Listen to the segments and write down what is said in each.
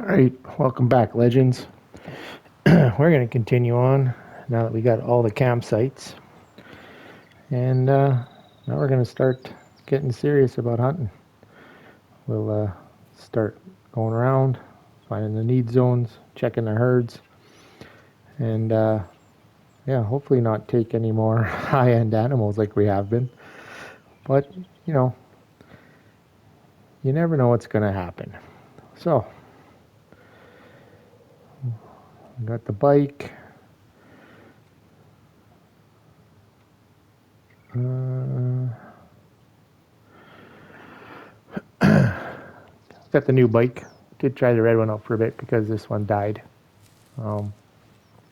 Alright, welcome back, legends. We're going to continue on now that we got all the campsites. And now we're going to start getting serious about hunting. We'll start going around, finding the need zones, checking the herds, and yeah, hopefully not take any more high-end animals like we have been. But, you know, you never know what's going to happen. So, we got the bike. Got the new bike. Did try the red one out for a bit because this one died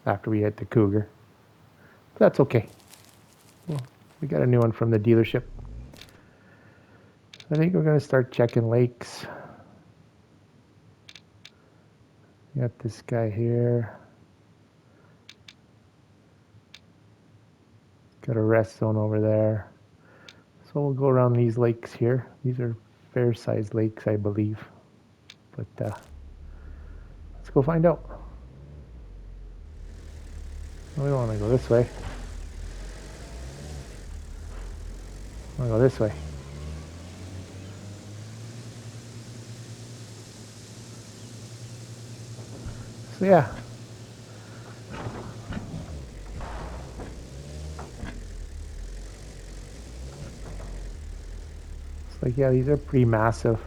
after we hit the Cougar. But that's okay. Well, we got a new one from the dealership. I think we're going to start checking lakes. Got this guy here. Got a rest zone over there. So we'll go around these lakes here. These are fair-sized lakes, I believe. But let's go find out. We don't want to go this way. I want to go this way. So yeah. It's like, yeah, these are pretty massive.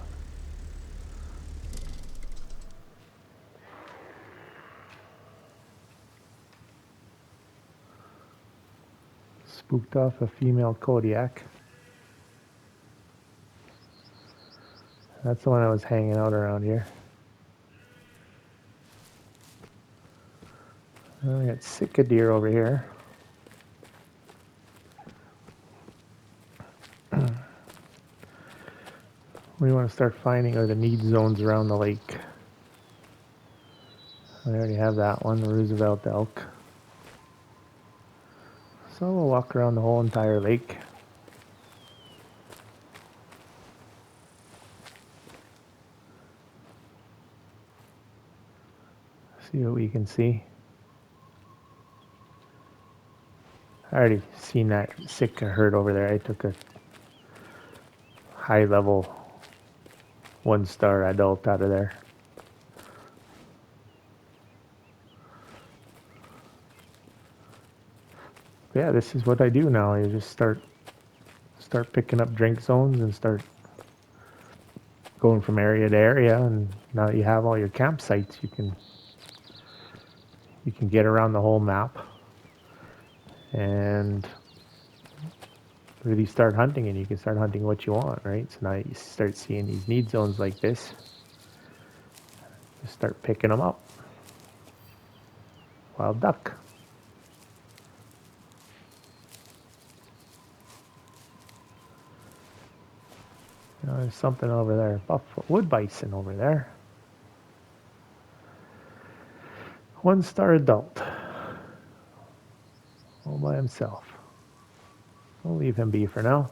Spooked off a female Kodiak. That's the one that was hanging out around here. I got Sitka deer over here. We want to start finding are the need zones around the lake. I already have that one, the Roosevelt elk. So we'll walk around the whole entire lake. See what we can see. I already seen that Sitka herd over there. I took a high level 1-star adult out of there. But yeah, this is what I do now. You just start picking up drink zones and start going from area to area, and now that you have all your campsites, you can get around the whole map and really start hunting, and you can start hunting what you want, right? So now you start seeing these need zones like this. Just start picking them up. Wild duck. There's something over there. Wood bison over there. 1-star adult. All by himself. We'll leave him be for now.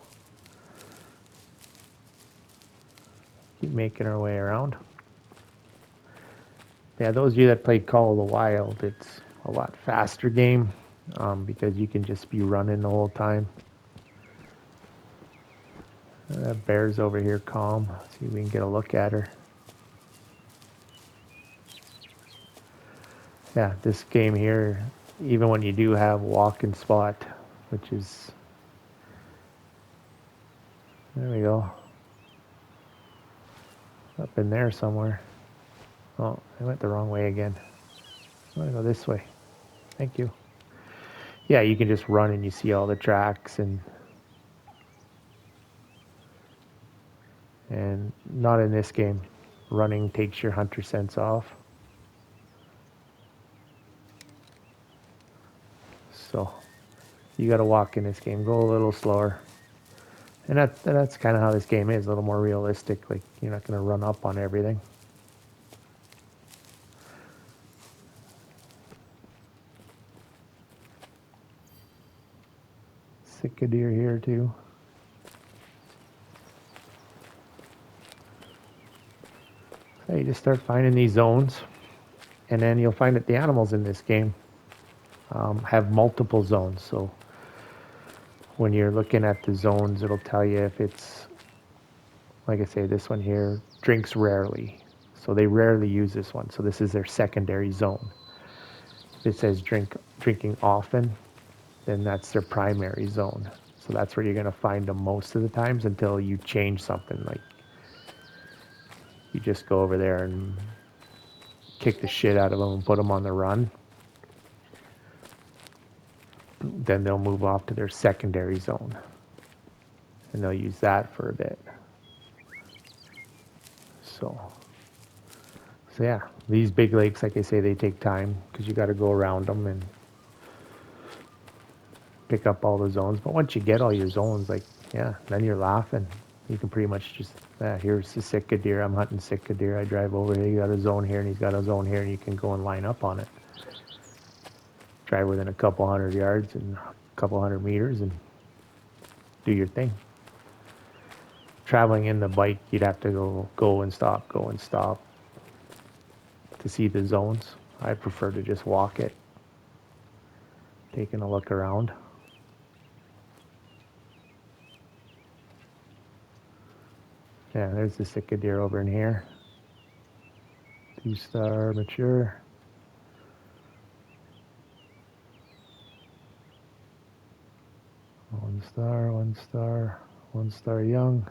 Keep making our way around. Yeah, those of you that played Call of the Wild, it's a lot faster game because you can just be running the whole time. That bear's over here calm. See if we can get a look at her. Yeah, this game here, even when you do have walk and spot, which is, there we go, up in there somewhere. Oh, I went the wrong way again. I'm gonna go this way. Thank you. Yeah, you can just run and you see all the tracks, and not in this game. Running takes your hunter sense off. So you got to walk in this game. Go a little slower. And that's kind of how this game is, a little more realistic. Like, you're not going to run up on everything. Sitka deer here too. You just start finding these zones, and then you'll find that the animals in this game have multiple zones. So when you're looking at the zones, it'll tell you if it's, like I say, this one here drinks rarely. So they rarely use this one. So this is their secondary zone. If it says drinking often, then that's their primary zone. So that's where you're going to find them most of the times until you change something. Like you just go over there and kick the shit out of them and put them on the run. Then they'll move off to their secondary zone. And they'll use that for a bit. So yeah, these big lakes, like I say, they take time because you got to go around them and pick up all the zones. But once you get all your zones, like, yeah, then you're laughing. You can pretty much just, here's the Sitka deer. I'm hunting Sitka deer. I drive over here. You got a zone here, and he's got a zone here, and you can go and line up on it. Drive within a couple 100 yards and a couple 100 meters and do your thing. Traveling in the bike, you'd have to go and stop to see the zones. I prefer to just walk it, taking a look around. Yeah, there's the Sitka deer over in here. 2-star mature. One star young.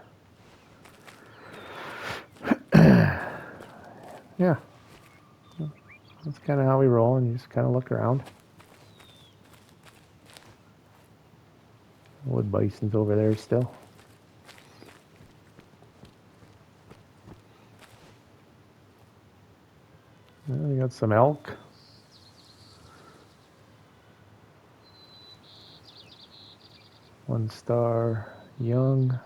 Yeah, that's kind of how we roll, and you just kind of look around. Wood bison's over there still. We got some elk. One star young.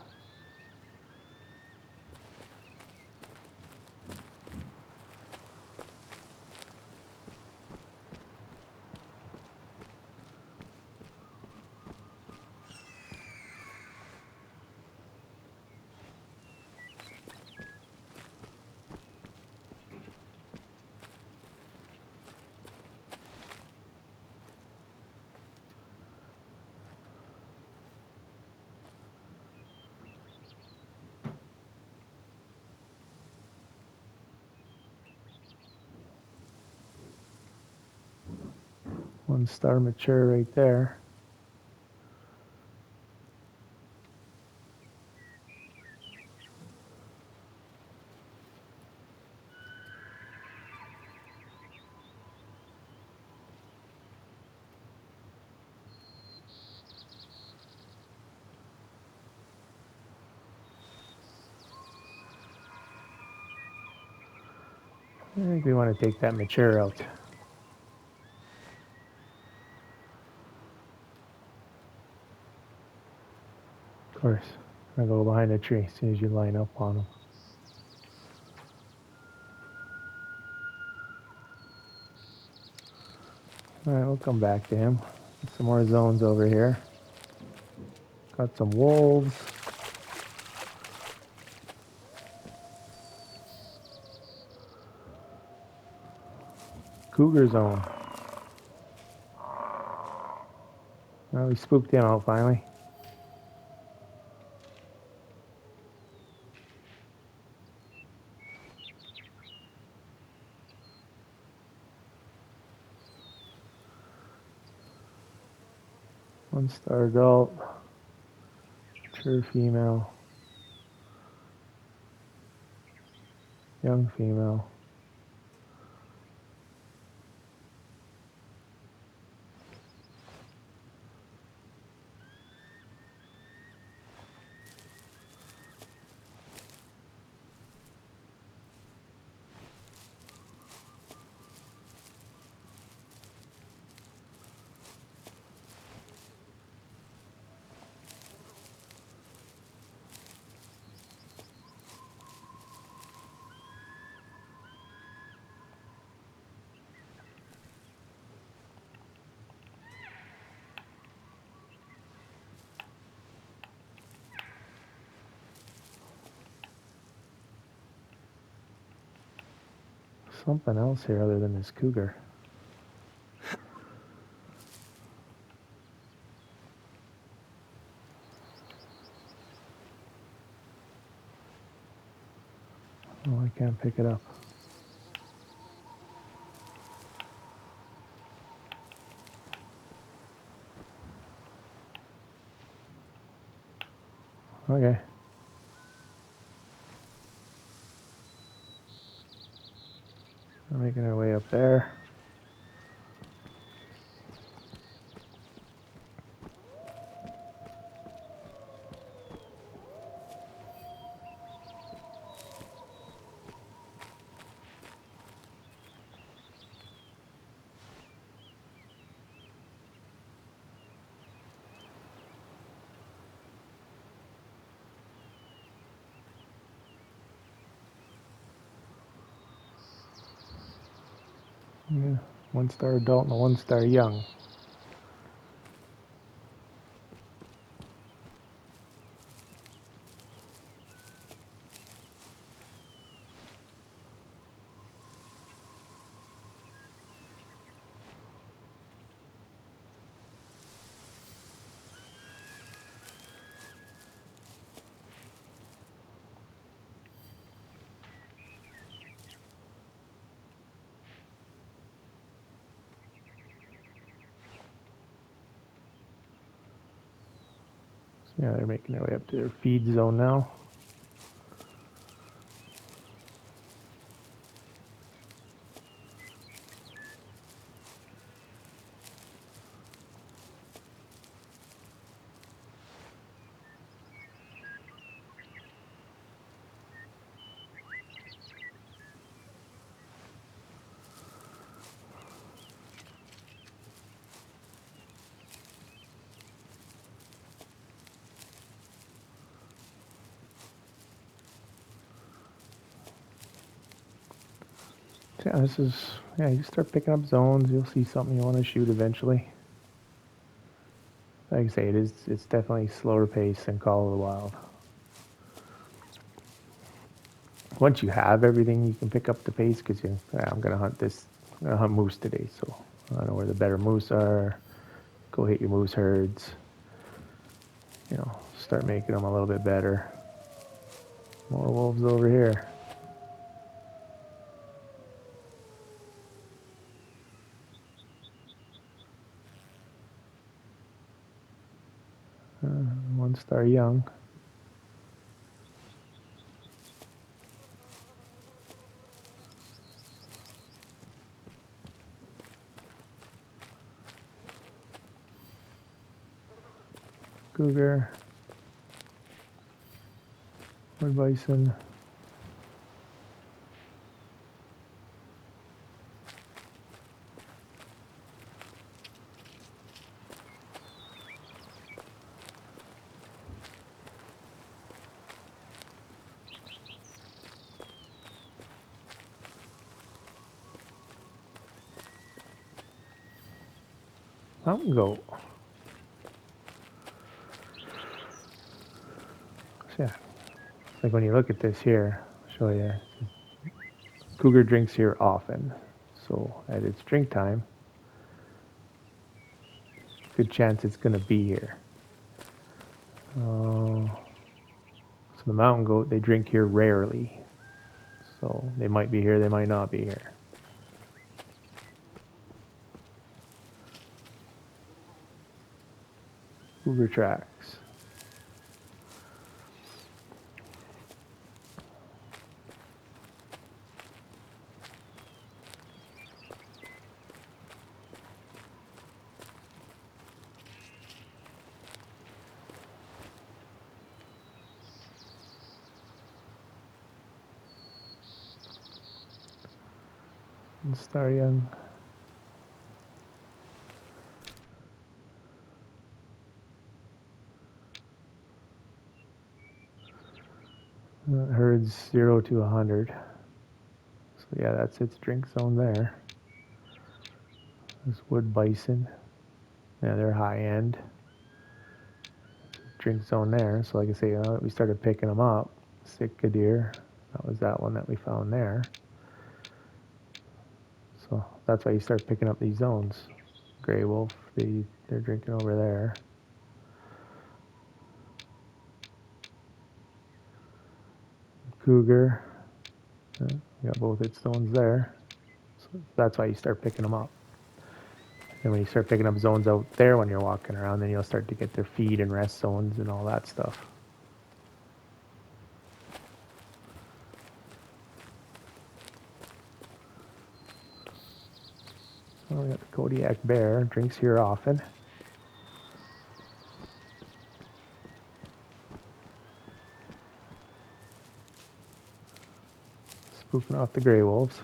One star mature right there. I think we want to take that mature out. Of course, I go behind a tree as soon as you line up on them. Alright, we'll come back to him. Some more zones over here. Got some wolves. Cougar zone. Well, we spooked him out finally. One star adult. Mature female. Young female. something else here other than this cougar. Oh, I can't pick it up. Okay. We're making our way up there. Yeah, 1-star adult and a 1-star young. Yeah, they're making their way up to their feed zone now. Yeah, this is, yeah, you start picking up zones, you'll see something you want to shoot eventually. Like I say, it's definitely slower pace than Call of the Wild. Once you have everything, you can pick up the pace because I'm gonna hunt this, I'm gonna hunt moose today, so I know where the better moose are. Go hit your moose herds. You know, start making them a little bit better. More wolves over here. Uh, 1-star young. Cougar. Wood bison. Mountain goat. So yeah, it's like when you look at this here, I'll show you. Cougar drinks here often, so at its drink time, good chance it's gonna be here. So the mountain goat, they drink here rarely, so they might be here, they might not be here. Cougar tracks. And star young. Herds 0 to 100. So yeah, that's its drink zone there. This wood bison. Yeah, they're high end. Drink zone there. So like I say, we started picking them up. Sitka deer. That was that one that we found there. So that's why you start picking up these zones. Gray wolf, they're drinking over there. Cougar, you got both its zones there. So that's why you start picking them up. And when you start picking up zones out there when you're walking around, then you'll start to get their feed and rest zones and all that stuff. So we got the Kodiak bear, drinks here often. Spooking off the gray wolves.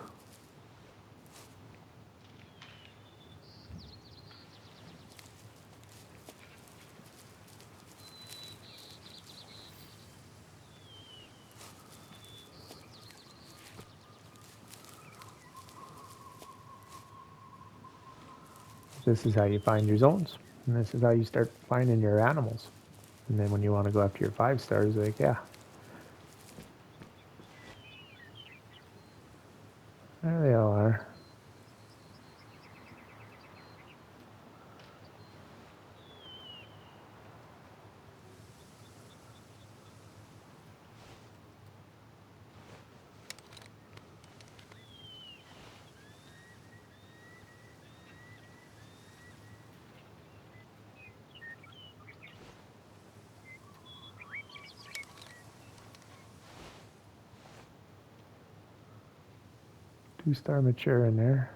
This is how you find your zones, and this is how you start finding your animals. And then when you want to go after your 5 stars, like, yeah, there they all are. Two-star mature in there.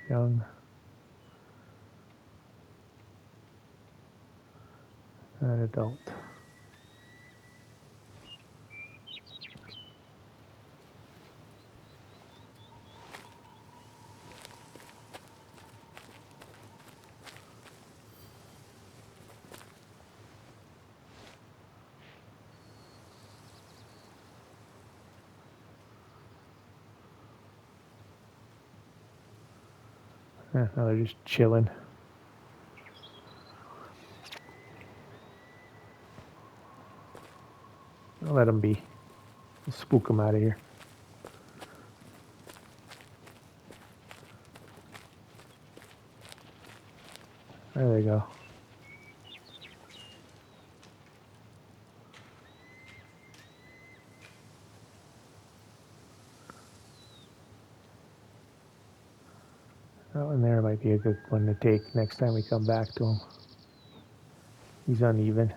Young. An adult. Now they're just chilling. I'll let them be. I'll spook them out of here. There they go. That one there might be a good one to take next time we come back to him. He's uneven.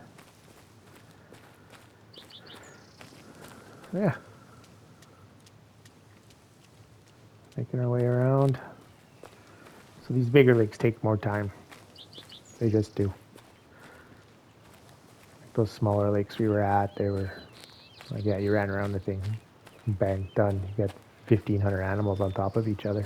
Yeah. Making our way around. So these bigger lakes take more time. They just do. Like those smaller lakes we were at, they were like, yeah, you ran around the thing, bang, done. You got 1,500 animals on top of each other.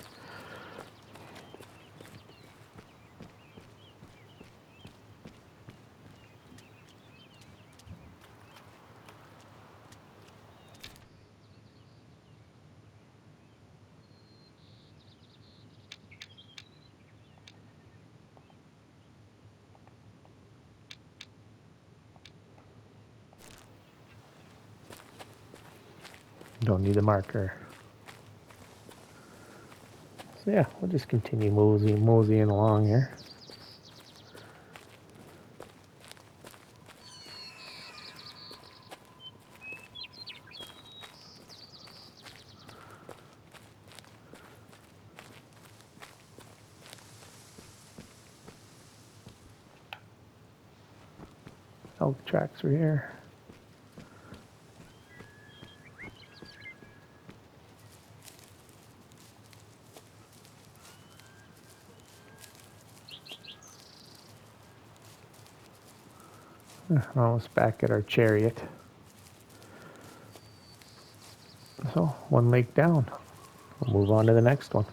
Don't need a marker. So yeah, we'll just continue moseying along here. Elk tracks are here. We're almost back at our chariot. So, one lake down. We'll move on to the next one.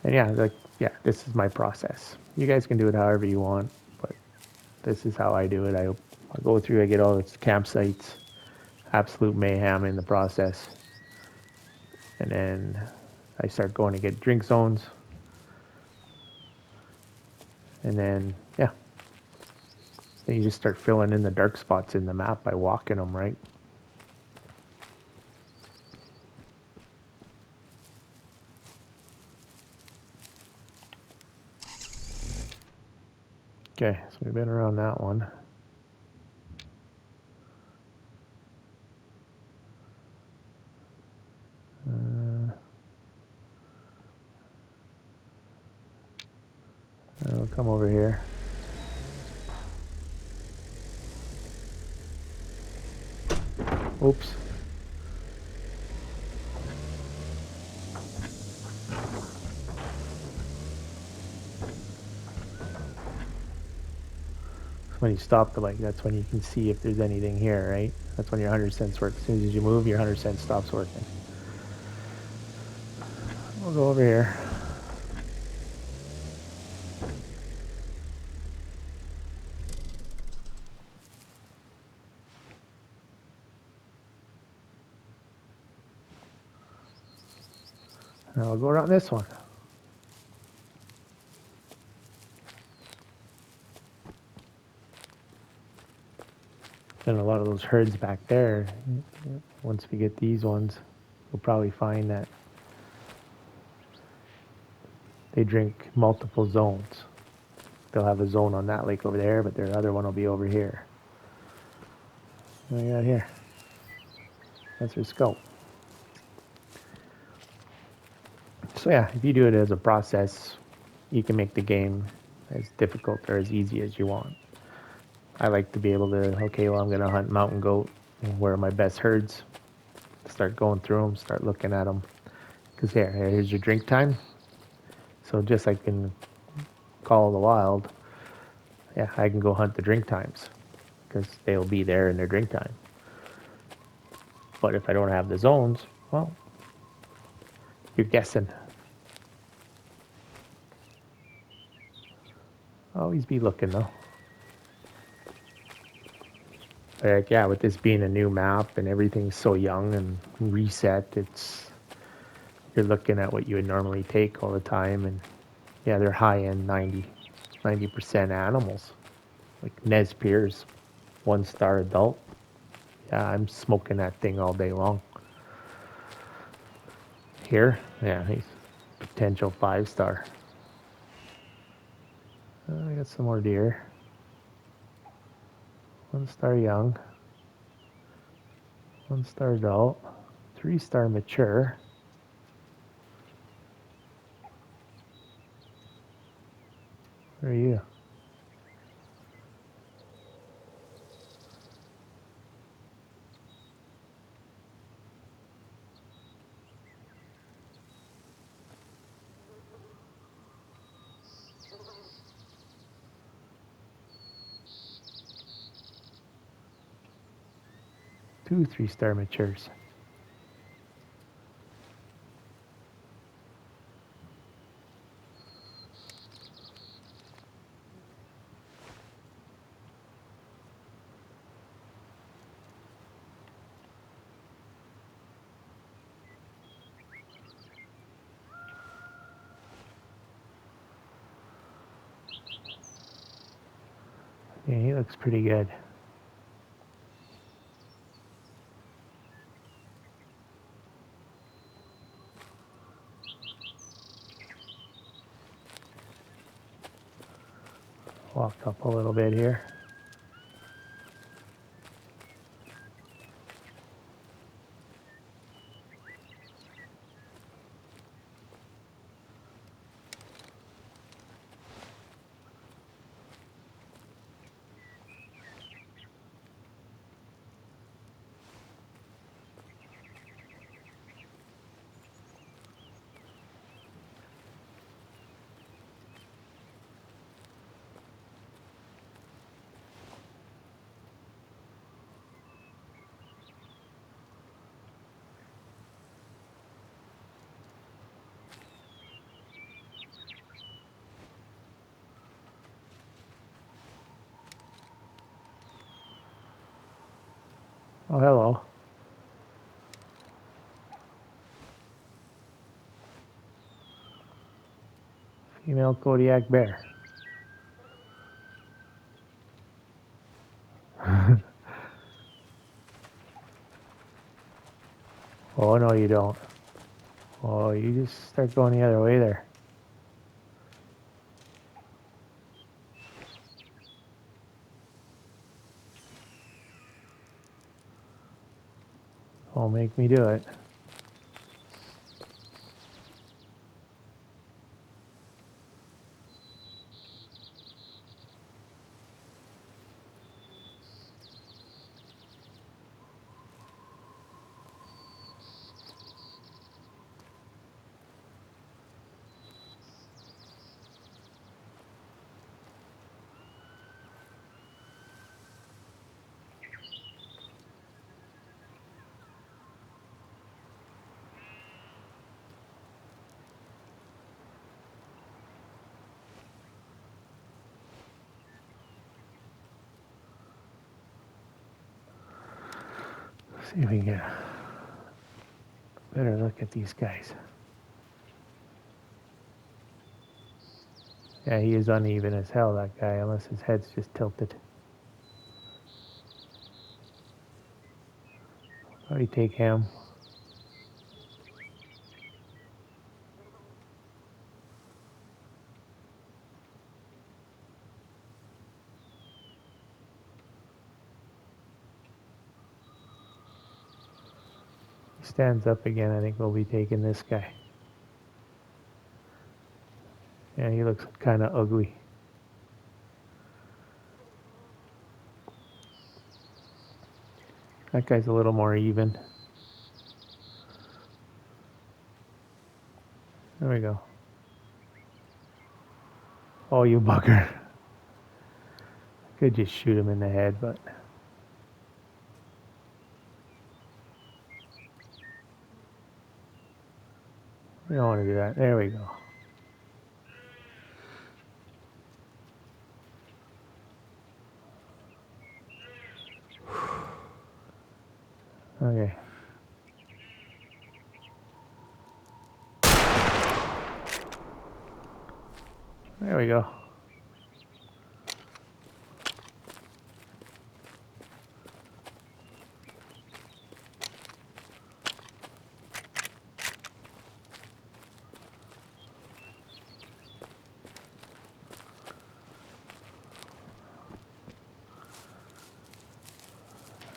And yeah, this is my process. You guys can do it however you want, but this is how I do it. I go through, I get all its campsites, absolute mayhem in the process. And then I start going to get drink zones. And then, yeah. Then you just start filling in the dark spots in the map by walking them, right? Okay, so we've been around that one. I'll come over here. Oops. When you stop the bike, that's when you can see if there's anything here, right? That's when your 100 cents works. As soon as you move, your 100 cents stops working. We'll go over here. Now we'll go around this one. And a lot of those herds back there, once we get these ones, we'll probably find that they drink multiple zones. They'll have a zone on that lake over there, but their other one will be over here. What do we got here? That's our Scaup. So yeah, if you do it as a process, you can make the game as difficult or as easy as you want. I like to be able to, okay, well, I'm going to hunt mountain goat. Where are my best herds? Start going through them, start looking at them. Because here's your drink time. So just like in Call of the Wild, yeah, I can go hunt the drink times because they'll be there in their drink time. But if I don't have the zones, well, you're guessing. Always be looking though. Like, yeah, with this being a new map and everything's so young and reset, you're looking at what you would normally take all the time, and yeah, they're high-end 90% animals. Like Nez Perce, 1-star adult. Yeah, I'm smoking that thing all day long. Here, yeah, he's potential 5-star. I got some more deer. 1-star young. 1-star adult. 3-star mature. Where are you? Two 3-star matures. Yeah, he looks pretty good. Walk up a little bit here. Oh, hello. Female Kodiak bear. Oh, no, you don't. Oh, you just start going the other way there. Won't make me do it. See if we can get a better look at these guys. Yeah, he is uneven as hell, that guy, unless his head's just tilted. How do you take him? He stands up again. I think we'll be taking this guy. Yeah, he looks kind of ugly. That guy's a little more even. There we go. Oh, you bugger. Could just shoot him in the head, but... we don't want to do that. There we go. Okay. There we go.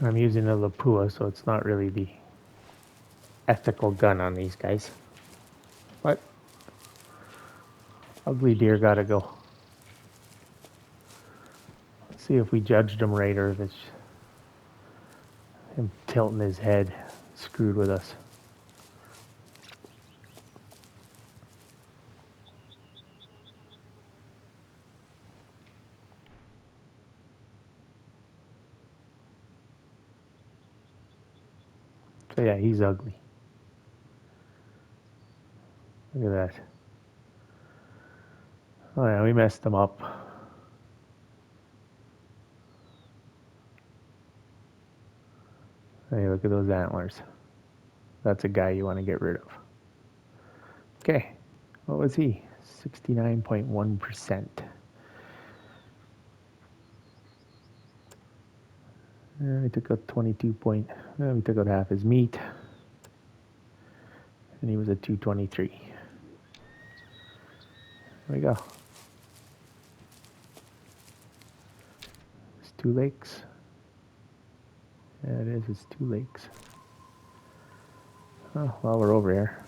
I'm using a Lapua, so it's not really the ethical gun on these guys. But ugly deer gotta go. Let's see if we judged him right or if it's him tilting his head screwed with us. So yeah, he's ugly. Look at that. Oh yeah, we messed him up. Hey, look at those antlers. That's a guy you want to get rid of. Okay, what was he? 69.1%. We took out 22 point. We took out half his meat, and he was at 223. There we go. It's 2 lakes. Yeah, it is. It's 2 lakes. Oh, well, we're over here.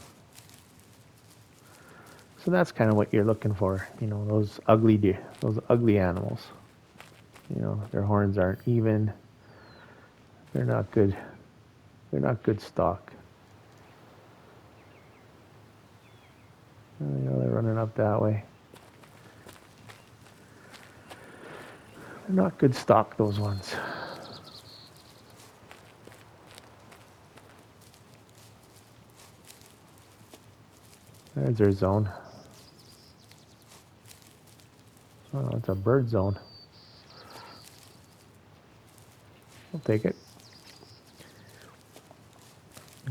So that's kind of what you're looking for, you know, those ugly deer, those ugly animals. You know, their horns aren't even. They're not good. They're not good stock. You know, they're running up that way. They're not good stock, those ones. There's their zone. Oh, it's a bird zone. I'll take it.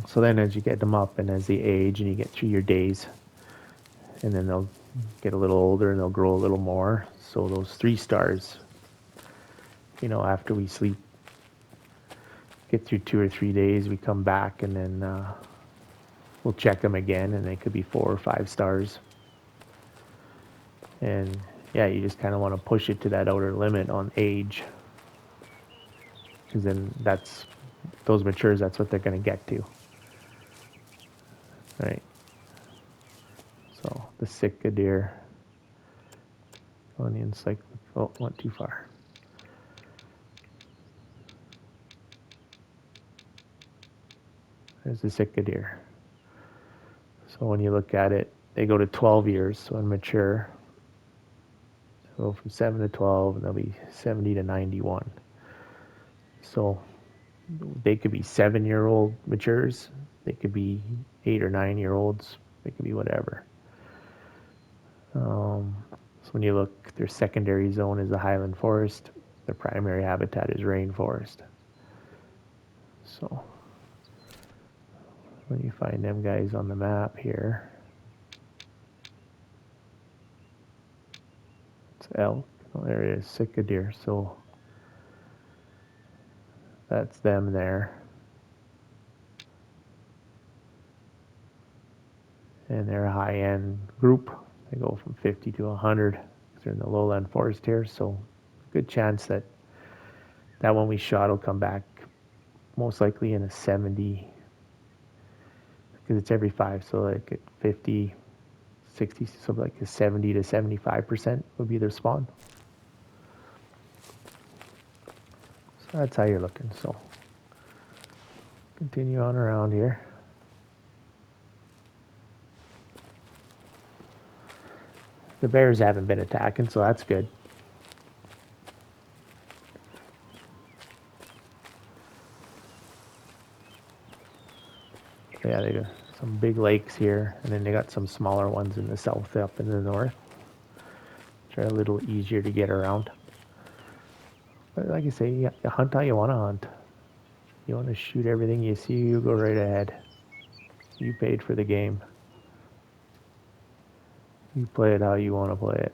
So then as you get them up and as they age and you get through your days, and then they'll get a little older and they'll grow a little more. So those 3 stars, you know, after we sleep, get through 2 or 3 days, we come back and then we'll check them again, and they could be 4 or 5 stars. And yeah, you just kind of want to push it to that outer limit on age, because then that's those matures, that's what they're going to get to. Right. So the Sitka deer. On the encyclopedia. Oh, went too far. There's the Sitka deer. So when you look at it, they go to 12 years. So when mature, they go from 7 to 12, and they'll be 70 to 91. So they could be 7-year-old matures. They could be 8 or 9-year-olds. They could be whatever. So when you look, their secondary zone is the highland forest. Their primary habitat is rainforest. So when you find them guys on the map here, it's elk. Oh, there it is, Sitka deer. So that's them there. And they're a high-end group. They go from 50 to 100. They're in the lowland forest here, so good chance that that one we shot will come back most likely in a 70, because it's every 5, so like at 50, 60, so like a 70 to 75% would be their spawn. So that's how you're looking. So continue on around here. The bears haven't been attacking, so that's good. Yeah, they got some big lakes here, and then they got some smaller ones in the south up in the north, which are a little easier to get around. But like I say, you hunt how you want to hunt. You want to shoot everything you see, you go right ahead. You paid for the game. You play it how you want to play it.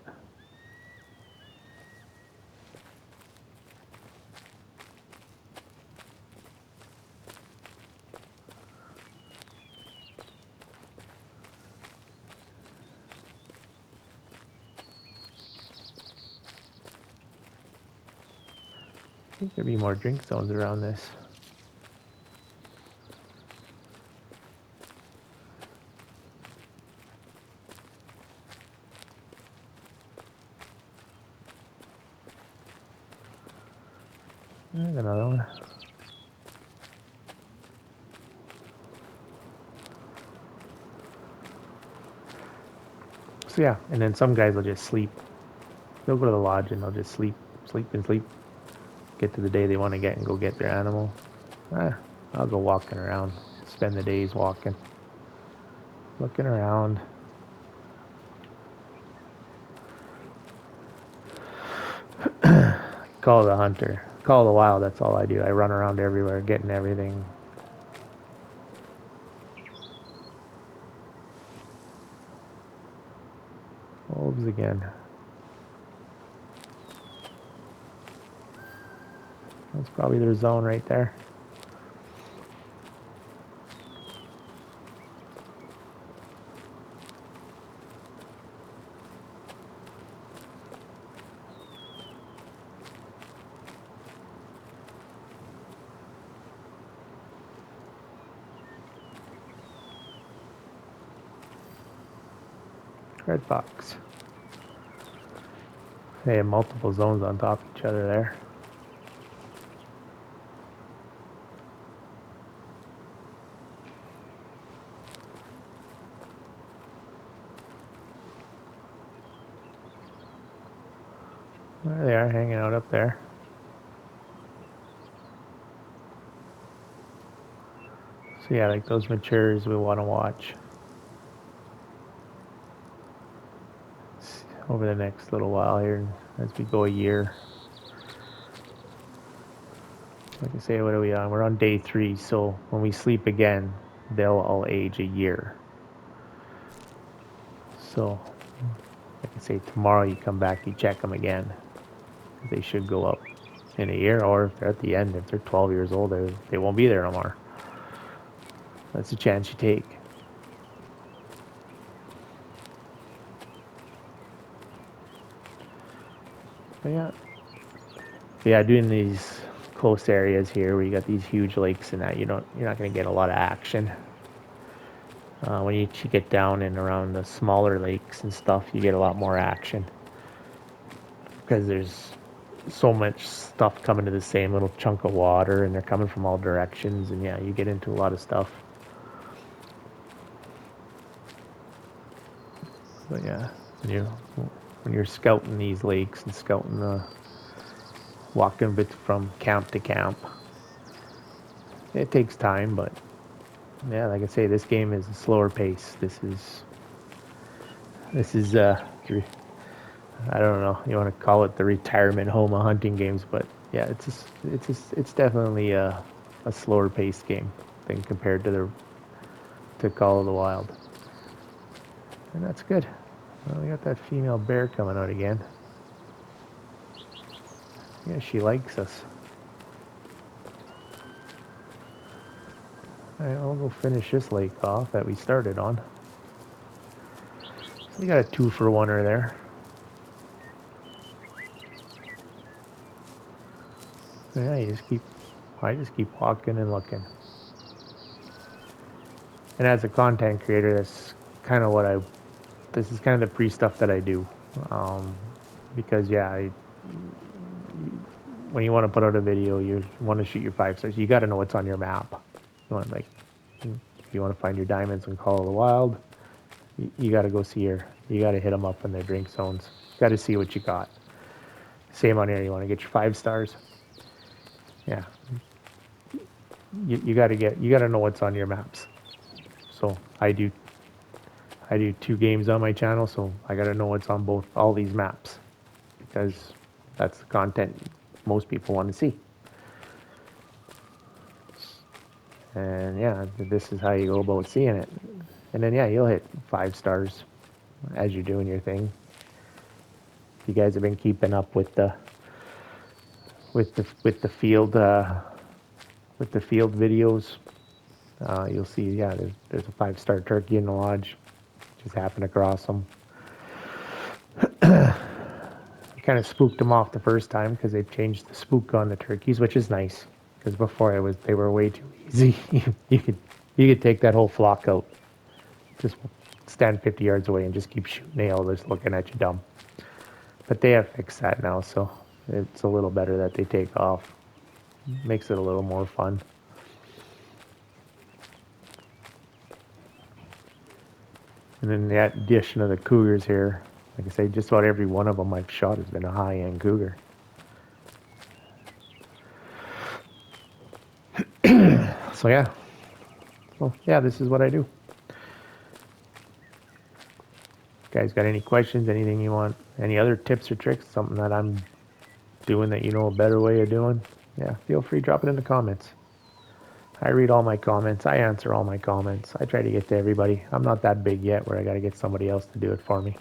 I think there'd be more drink zones around this. There's another one. So yeah, and then some guys will just sleep. They'll go to the lodge and they'll just sleep. Get to the day they want to get and go get their animal. I'll go walking around, spend the days walking, looking around. Call the hunter. Call the wild, that's all I do. I run around everywhere, getting everything. Wolves again. That's probably their zone right there. Red fox. They have multiple zones on top of each other there. There they are, hanging out up there. So yeah, like those matures we want to watch over the next little while here as we go a year. Like I say, what are we on? We're on day 3, so when we sleep again, they'll all age a year. So, like I say, tomorrow you come back, you check them again. They should go up in a year, or if they're at the end, if they're 12 years old, they won't be there no more. That's a chance you take. But yeah, doing these close areas here where you got these huge lakes and that, you're not going to get a lot of action. When you get down and around the smaller lakes and stuff, you get a lot more action because there's so much stuff coming to the same little chunk of water, and they're coming from all directions, and yeah, you get into a lot of stuff. But yeah, when you're scouting these lakes and scouting walking a bit from camp to camp, it takes time, but yeah, like I say, this game is a slower pace. This is I don't know, you want to call it the retirement home of hunting games, but yeah, it's definitely a slower paced game than compared to Call of the Wild, and that's good. Well, we got that female bear coming out again. Yeah, she likes us. All right, I'll go finish this lake off that we started on. So we got a 2-for-1er there. Yeah, I just keep walking and looking. And as a content creator, that's kind of this is kind of the pre-stuff that I do. Because yeah, when you want to put out a video, you want to shoot your 5 stars, you got to know what's on your map. If you want to find your diamonds in Call of the Wild, you got to go see you got to hit them up in their drink zones. Got to see what you got. Same on here, you want to get your 5 stars. Yeah, you got to know what's on your maps. So I do 2 games on my channel, so I got to know what's on all these maps, because that's the content most people want to see. And yeah, this is how you go about seeing it. And then yeah, you'll hit 5 stars as you're doing your thing. You guys have been keeping up with the field videos. You'll see, yeah, there's a 5-star turkey in the lodge. Just happened across them. Kind of spooked them off the first time because they've changed the spook on the turkeys, which is nice. Because before they were way too easy. you could take that whole flock out. Just stand 50 yards away and just keep shooting. They all just looking at you dumb. But they have fixed that now, so it's a little better that they take off. Makes it a little more fun. And then the addition of the cougars here, like I say, just about every one of them I've shot has been a high-end cougar. So yeah, this is what I do. Guys, got any questions? Anything you want? Any other tips or tricks? Something that I'm doing that you know a better way of doing? Yeah, feel free, drop it in the comments. I read all my comments. I answer all my comments. I try to get to everybody. I'm not that big yet where I got to get somebody else to do it for me.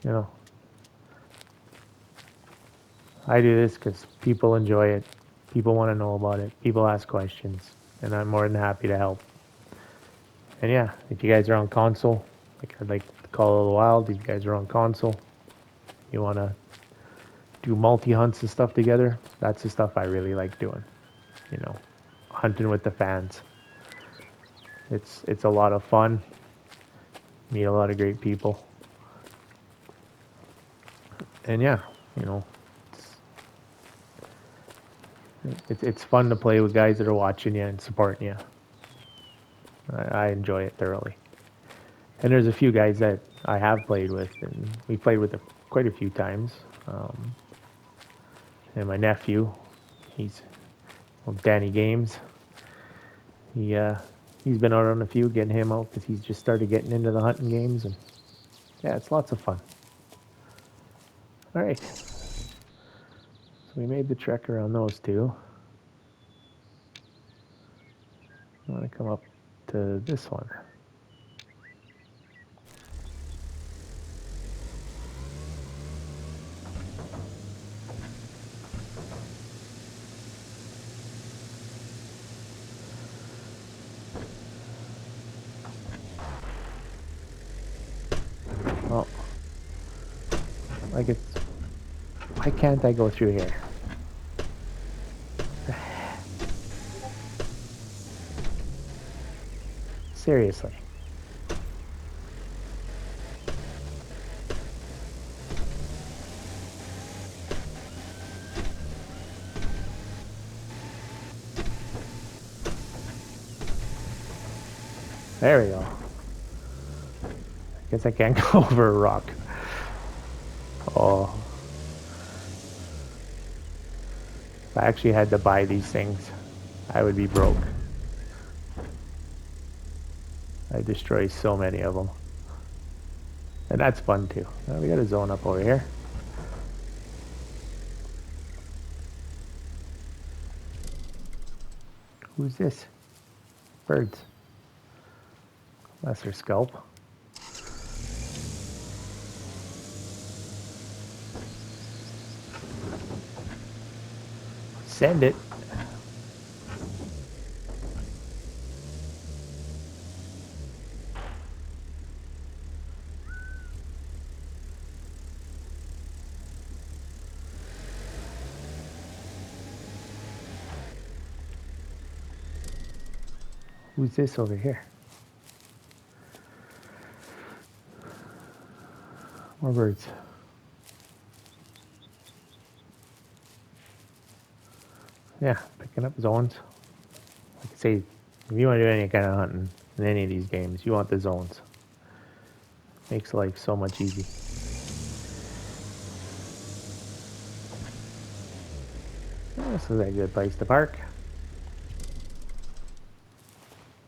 You know, I do this because people enjoy it. People want to know about it. People ask questions, and I'm more than happy to help. And yeah, if you guys are on console, I'd like to Call of the Wild, if you guys are on console, you want to do multi-hunts and stuff together, that's the stuff I really like doing. You know, hunting with the fans. It's a lot of fun. Meet a lot of great people. And yeah, you know, it's fun to play with guys that are watching you and supporting you. I enjoy it thoroughly. And there's a few guys that I have played with, and we played with quite a few times. And my nephew, Danny Games. He's been out on a few, getting him out because he's just started getting into the hunting games, and yeah, it's lots of fun. All right, so we made the trek around those 2. I want to come up to this one. Well, why can't I go through here? Seriously. There we go. Guess I can't go over a rock. Oh. If I actually had to buy these things, I would be broke. I destroy so many of them. And that's fun too. Now we got a zone up over here. Who's this? Birds. That's their scalp. Send it. Who's this over here? More birds. Yeah, picking up zones. Like I say, if you want to do any kind of hunting in any of these games, you want the zones. Makes life so much easy. This is a good place to park.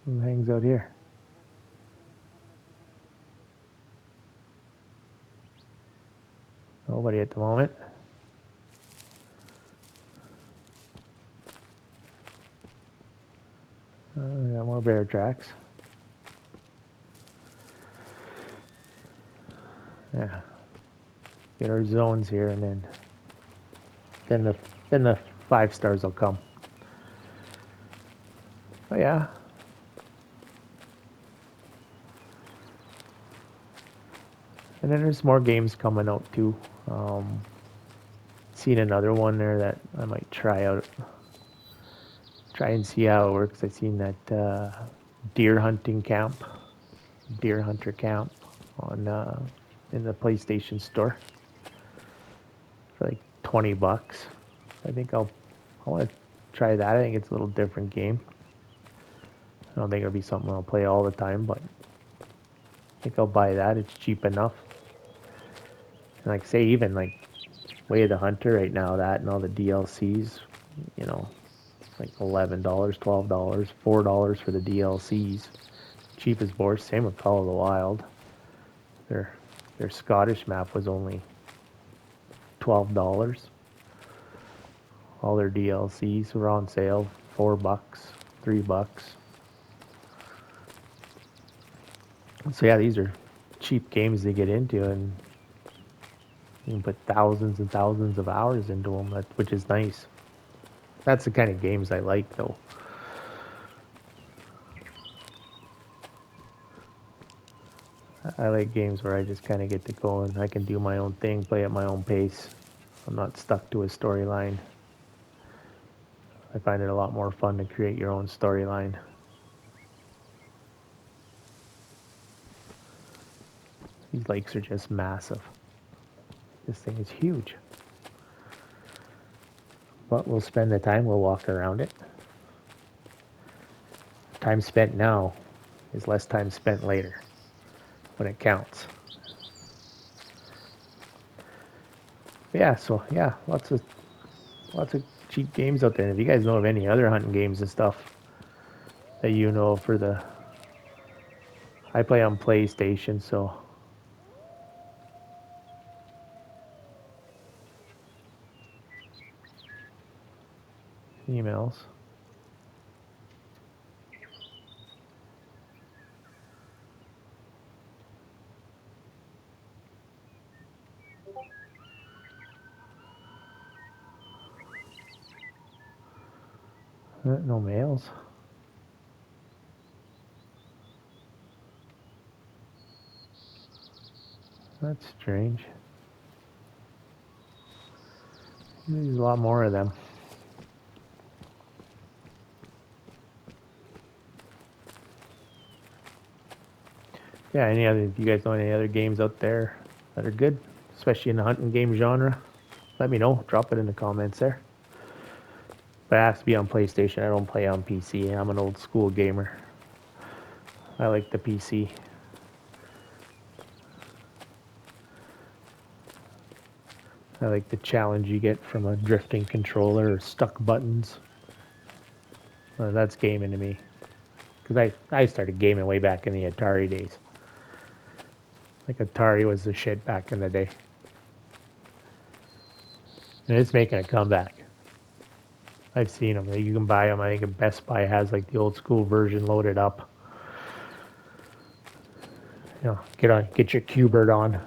Who hangs out here? Nobody at the moment. We got more bear tracks. Yeah. Get our zones here, and then the 5 stars will come. But yeah. And then there's more games coming out too. Seen another one there that I might try out. Try and see how it works. I seen that deer hunter camp on in the PlayStation Store for like $20. I think I want to try that. I think it's a little different game. I don't think it'll be something I'll play all the time, but I think I'll buy that. It's cheap enough. And like say, even like Way of the Hunter right now, that and all the DLCs, you know, like $11, $12, $4 for the DLCs. Cheap as board. Same with Call of the Wild. Their Scottish map was only $12. All their DLCs were on sale, $4, $3. So yeah, these are cheap games to get into, and you can put thousands and thousands of hours into them, which is nice. That's the kind of games I like, though. I like games where I just kind of get to go and I can do my own thing, play at my own pace. I'm not stuck to a storyline. I find it a lot more fun to create your own storyline. These lakes are just massive. This thing is huge. But we'll spend the time, we'll walk around it. Time spent now is less time spent later, when it counts. Yeah, so yeah, lots of cheap games out there. And if you guys know of any other hunting games and stuff that you know for the... I play on PlayStation, so... Emails. No mails. That's strange. There's a lot more of them. Yeah, if you guys know any other games out there that are good, especially in the hunting game genre, let me know. Drop it in the comments there. But it has to be on PlayStation. I don't play on PC. I'm an old school gamer. I like the PC. I like the challenge you get from a drifting controller or stuck buttons. That's gaming to me. Because I started gaming way back in the Atari days. Like Atari was the shit back in the day. And it's making a comeback. I've seen them. You can buy them. I think Best Buy has like the old school version loaded up. Get your Q-Bird on.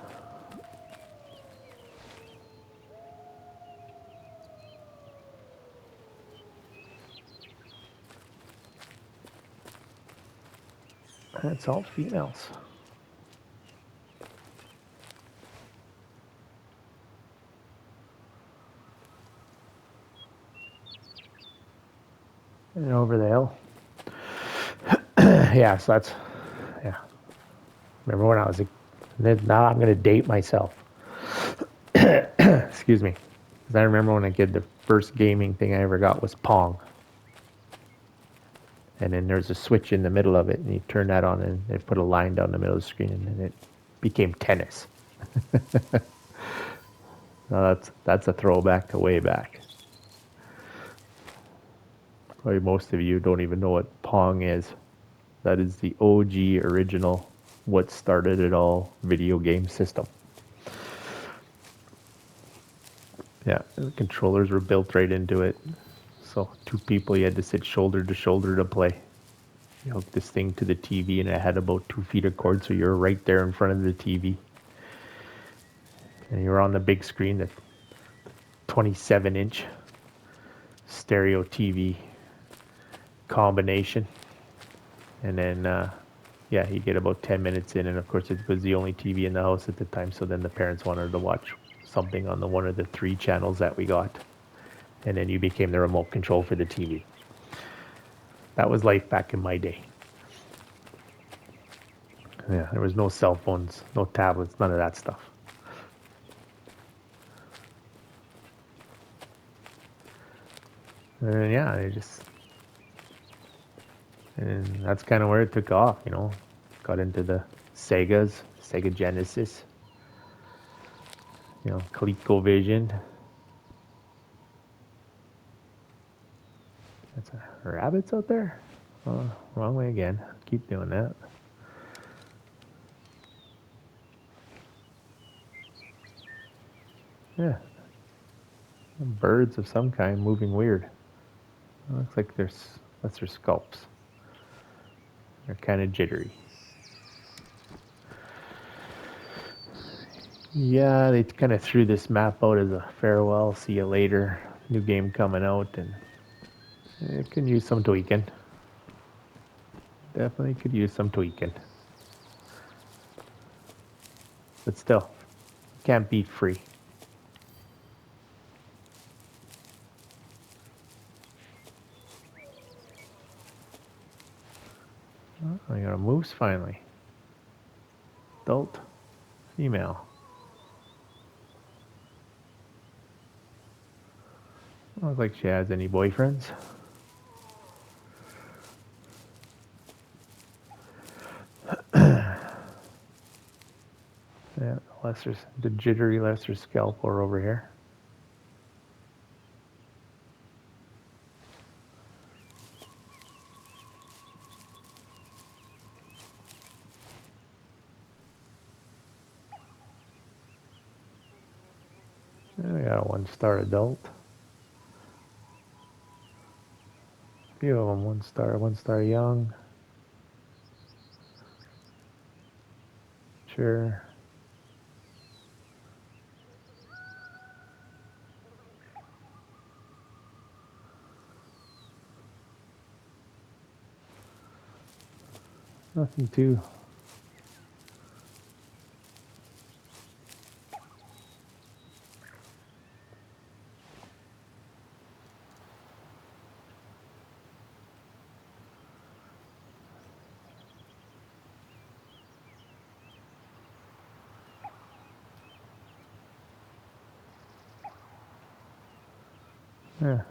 That's all females. And over the hill. Yeah, so that's, yeah. Remember when I was now I'm going to date myself. Excuse me. Because I remember when I did the first gaming thing I ever got was Pong. And then there's a switch in the middle of it, and you turn that on, and it put a line down the middle of the screen, and then it became tennis. Now that's a throwback to way back. Probably most of you don't even know what Pong is. That is the OG original, what started it all video game system. Yeah, the controllers were built right into it. So 2 people, you had to sit shoulder to shoulder to play. You hooked this thing to the TV, and it had about 2 feet of cord, so you're right there in front of the TV. And you're on the big screen, the 27-inch stereo TV combination. And then, you get about 10 minutes in, and of course it was the only TV in the house at the time, so then the parents wanted to watch something on one of the 3 channels that we got. And then you became the remote control for the TV. That was life back in my day. Yeah, there was no cell phones, no tablets, none of that stuff. And and that's kind of where it took off, Got into the Sega Genesis, ColecoVision. That's rabbits out there? Oh, wrong way again. Keep doing that. Yeah. Birds of some kind moving weird. It looks like that's their scalps. They're kind of jittery. Yeah, they kind of threw this map out as a farewell, see you later, new game coming out, and it can use some tweaking. Definitely could use some tweaking. But still, can't beat free. Oh, I got a moose finally. Adult, female. Don't look like she has any boyfriends. Yeah, the jittery lesser scalper over here. And we got a 1-star adult. A few of them 1-star young. Sure. Nothing too. Yeah.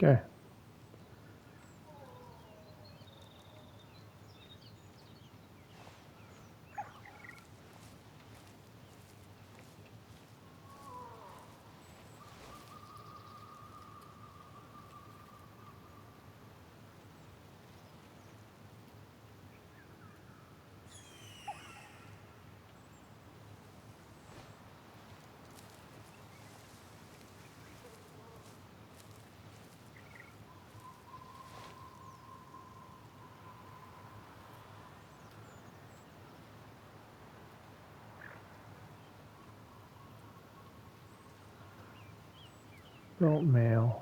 Okay. Adult male.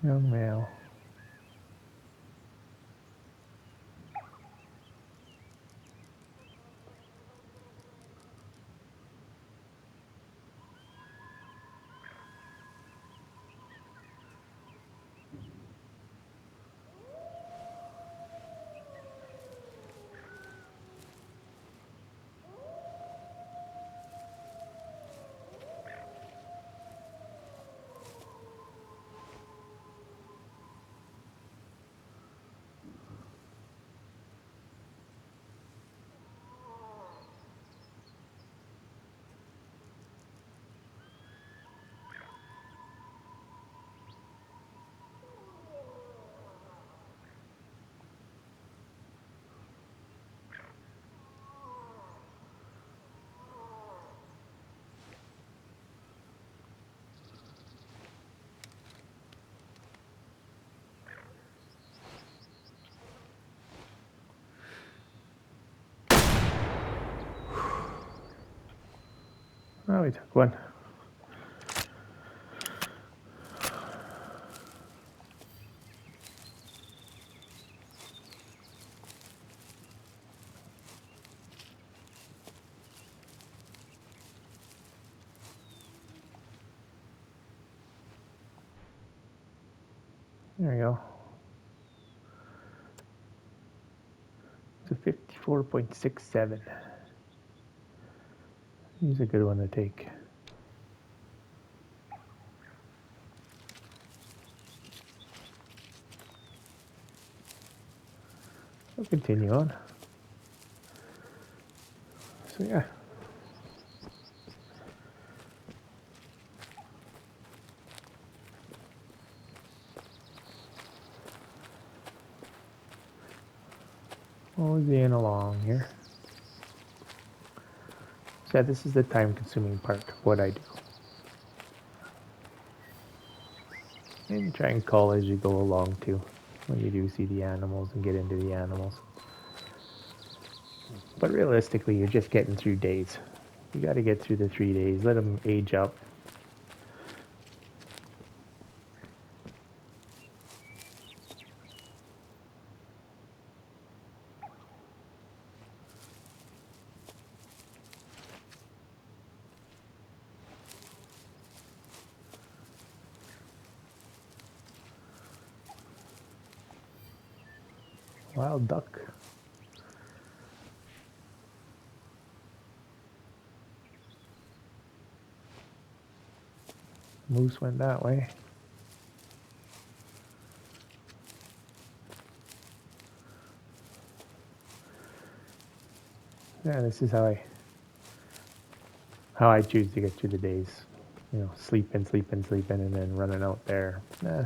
Young male. Oh, we took one. There we go. It's a 54.67. He's a good one to take. We'll continue on. So yeah. Moseying along here. So this is the time-consuming part of what I do. And you try and call as you go along too, when you do see the animals and get into the animals. But realistically, you're just getting through days. You got to get through the 3 days, let them age up. Wild duck. Moose went that way. Yeah, this is how I choose to get through the days. You know, sleeping, and then running out there. Nah.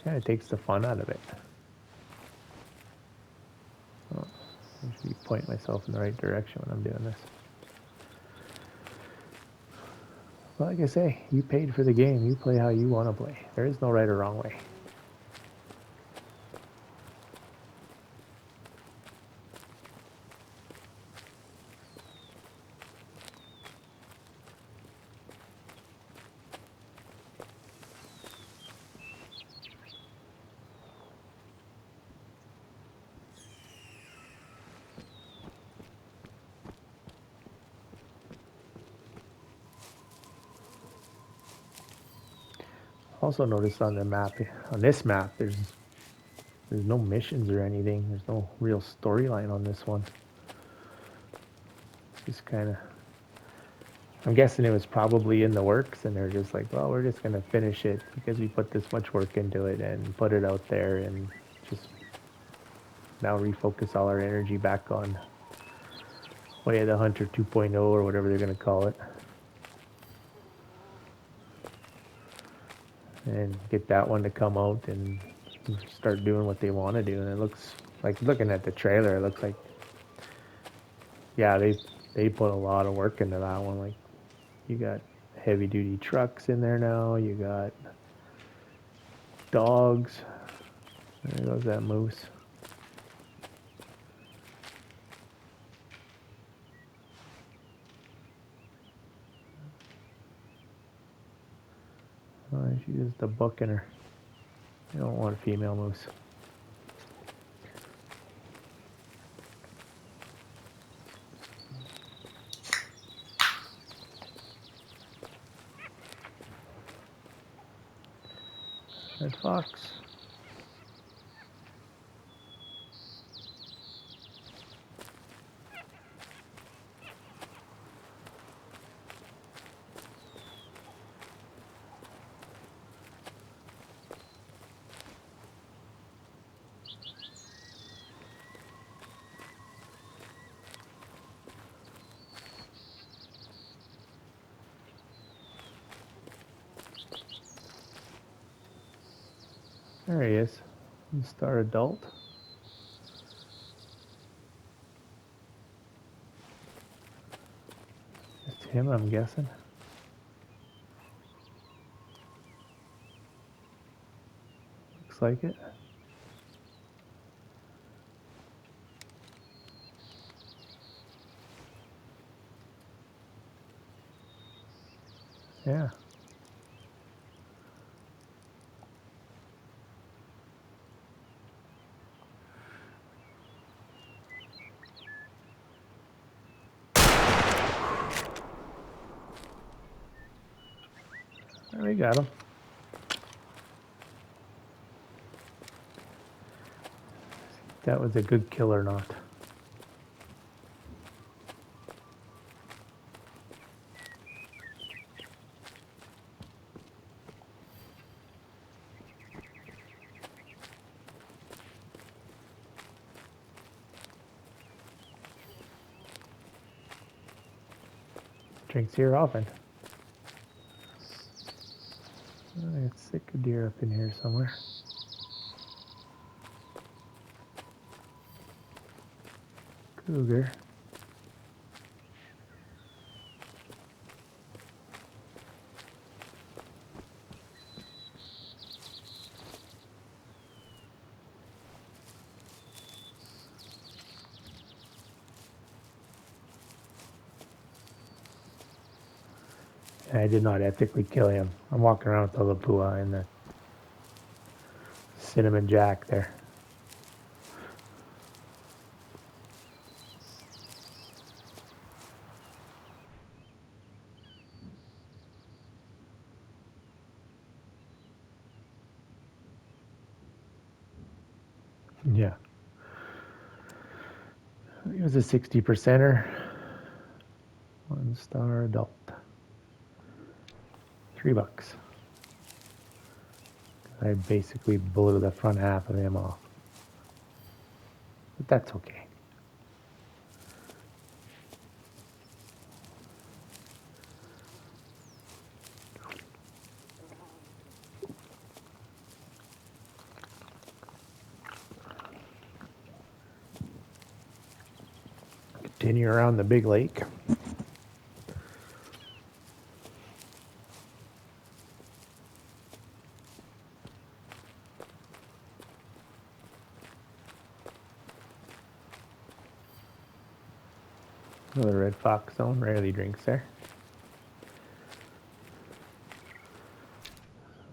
Kind of takes the fun out of it. Oh, I should point myself in the right direction when I'm doing this. Well, like I say, you paid for the game. You play how you want to play. There is no right or wrong way. Also noticed on the map, on this map, there's no missions or anything. There's no real storyline on this one. Just kind of, I'm guessing it was probably in the works, and they're just like, well, we're just gonna finish it because we put this much work into it and put it out there, and just now refocus all our energy back on Way of the Hunter 2.0 or whatever they're gonna call it, and get that one to come out and start doing what they want to do. And it looks like, looking at the trailer, it looks like, yeah, they put a lot of work into that one. Like, you got heavy duty trucks in there now, you got dogs. There goes that moose. Oh, she's just a buck in her. You don't want a female moose. Red fox. There he is. Star adult. It's him, I'm guessing. Looks like it. Yeah. There we got him. That was a good kill or not. Drinks here often. I got sick of deer up in here somewhere. Cougar. I did not ethically kill him. I'm walking around with the Lapua and the cinnamon jack there. Yeah. He was a 60%er. 1-star adult. $3. I basically blew the front half of him off. But that's okay. Continue around the big lake. Another red fox zone, rarely drinks there.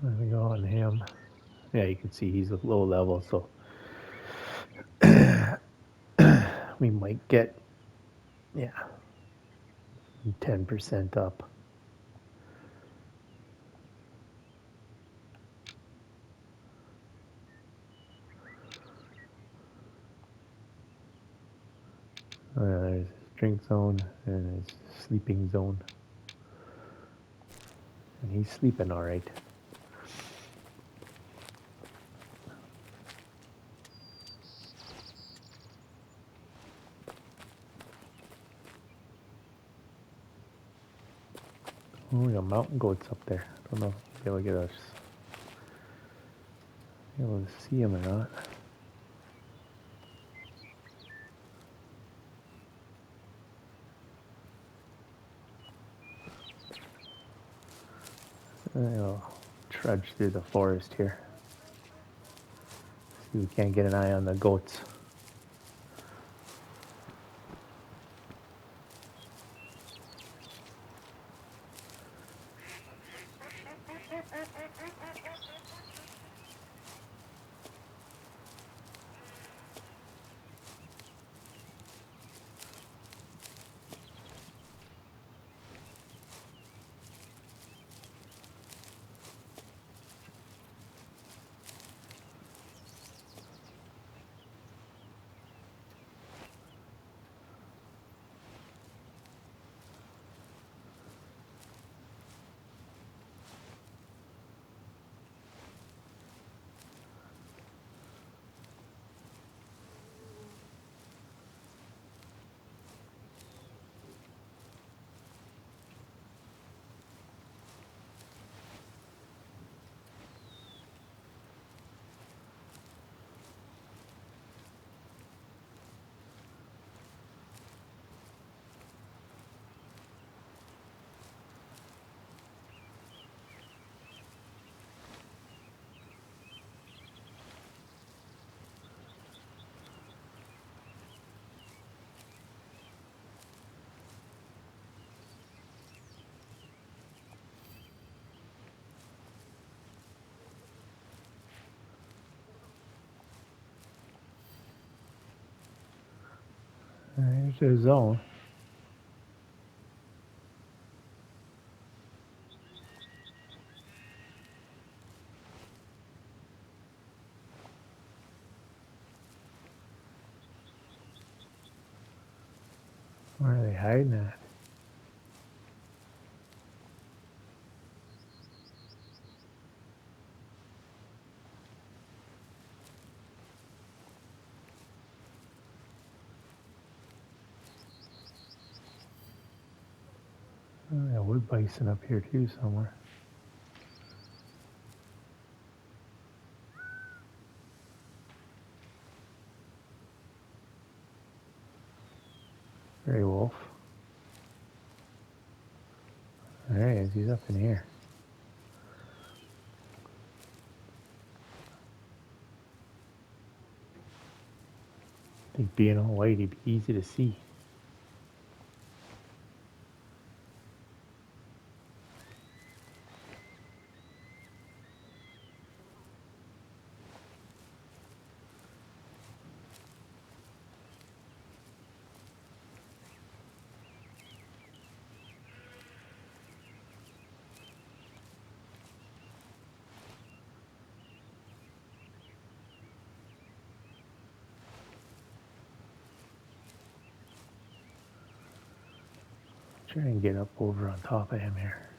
Let me go on him. Yeah, you can see he's a low level, so we might get, yeah, 10% up. drink zone and his sleeping zone. And he's sleeping all right. Oh, we got mountain goats up there. I don't know if we'll be able to see them or not. I'll trudge through the forest here. See if we can't get an eye on the goats. There's the zone. Where are they hiding at? Oh, yeah, wood bison up here too somewhere. Gray wolf. There he is. He's up in here. I think being all white, he'd be easy to see. Try and get up over on top of him here.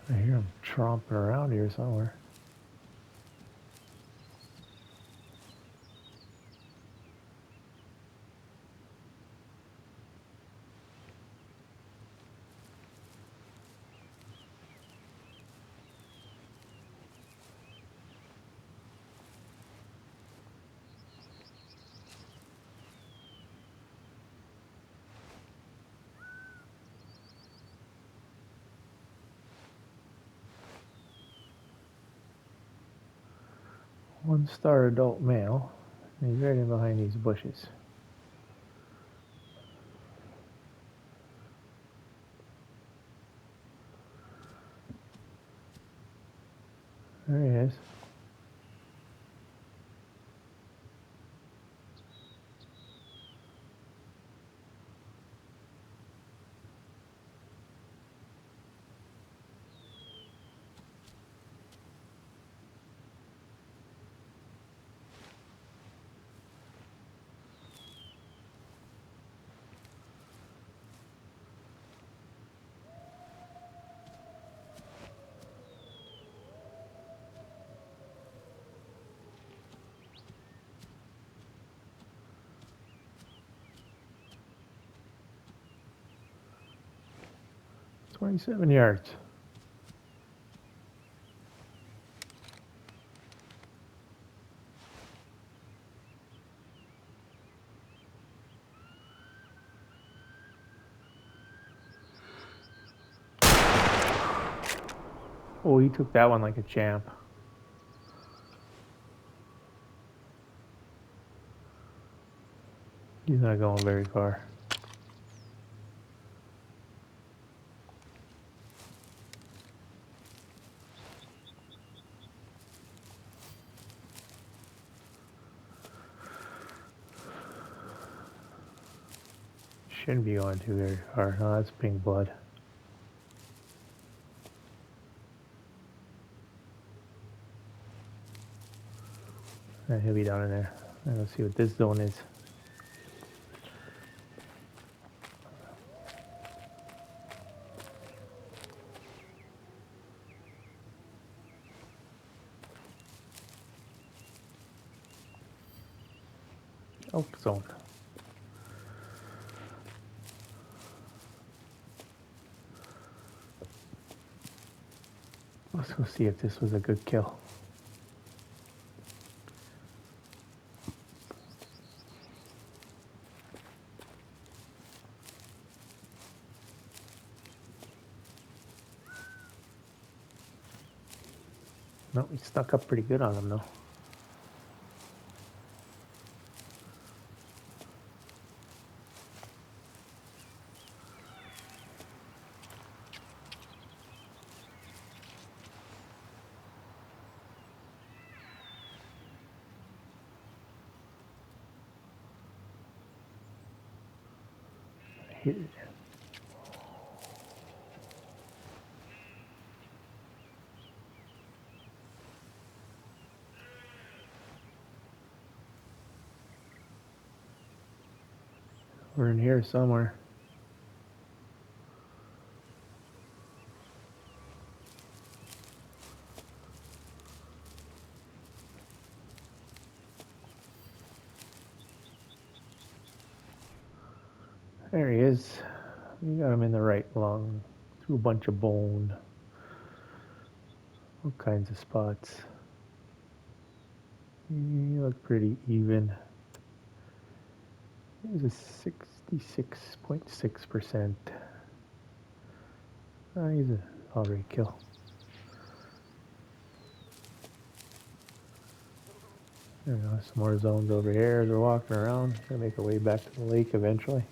I hear him tromping around here somewhere. 1-star adult male. And he's right in behind these bushes. There he is. It's 27 yards. Oh, he took that one like a champ. He's not going very far. Shouldn't be going too very far. No, that's pink blood. And he'll be down in there. Let's see what this zone is. Elk zone. Let's go see if this was a good kill. No, he snuck up pretty good on him though. Here. We're in here somewhere. There he is. We got him in the right lung. Through a bunch of bone. All kinds of spots. You look pretty even. Here's a 66.6%. He's an alright kill. There we go, some more zones over here as we're walking around. Gonna make our way back to the lake eventually.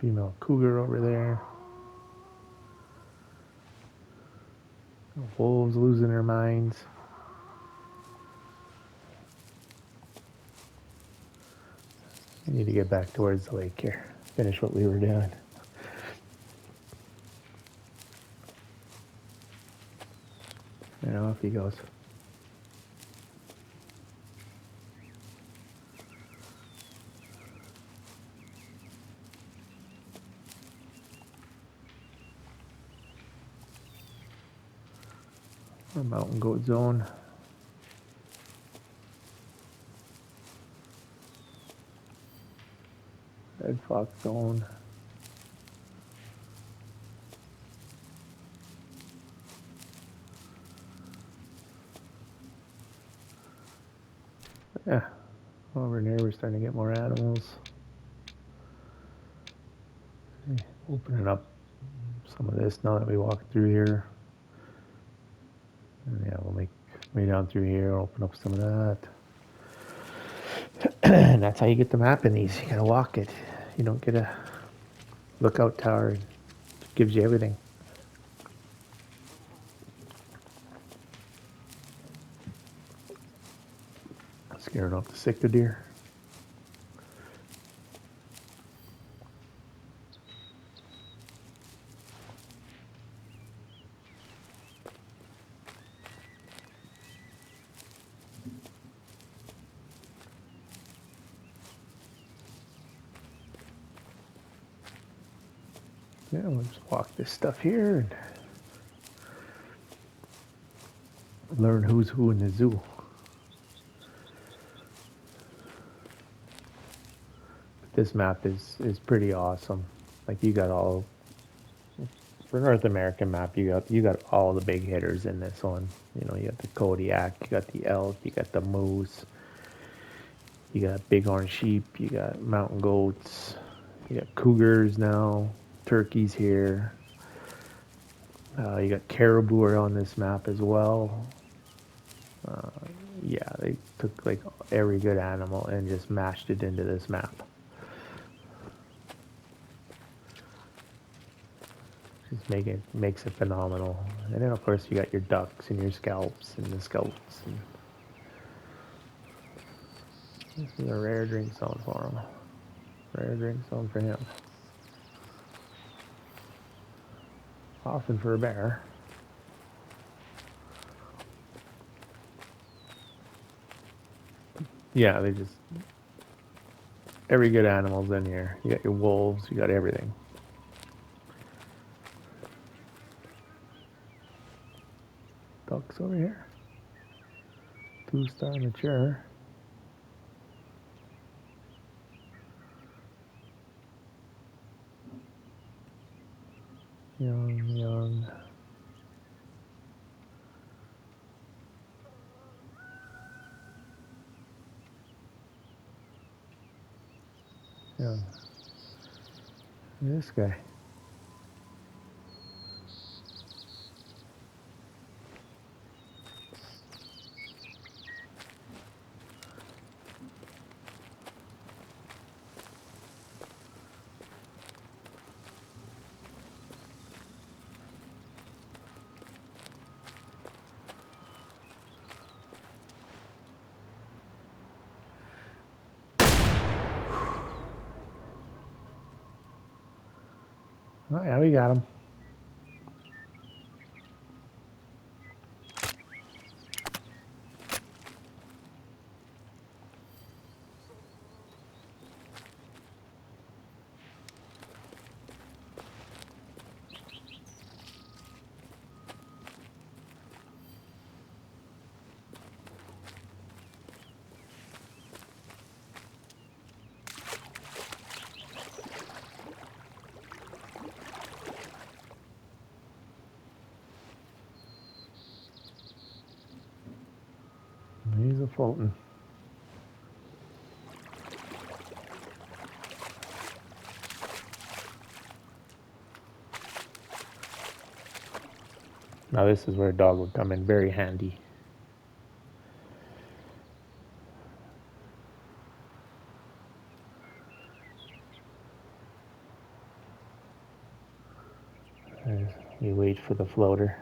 Female cougar over there. Wolves losing their minds. We need to get back towards the lake here. Finish what we were doing. And off he goes. Our mountain goat zone. Red fox zone. Yeah, over there we're starting to get more animals. Opening up some of this now that we walk through here. And yeah, we'll make way down through here, open up some of that. And that's how you get the map in these. You gotta walk it. You don't get a lookout tower. It gives you everything. Scared off the Sitka deer. Yeah, we'll just walk this stuff here and learn who's who in the zoo. This map is pretty awesome. Like you got all for North American map, you got all the big hitters in this one. You know, you got the Kodiak, you got the elk, you got the moose, you got bighorn sheep, you got mountain goats, you got cougars now, turkeys here. You got caribou are on this map as well. Yeah, they took like every good animal and just mashed it into this map. Just makes it phenomenal. And then of course you got your ducks and your scalps and the scouts. And this is a rare drink zone for him. Rare drink zone for him. Often for a bear. Yeah, they just every good animal's in here. You got your wolves, you got everything. Ducks over here. 2-star mature. Young. Young. This guy. Oh yeah, we got him. He's a floating. Now this is where a dog would come in very handy. You wait for the floater.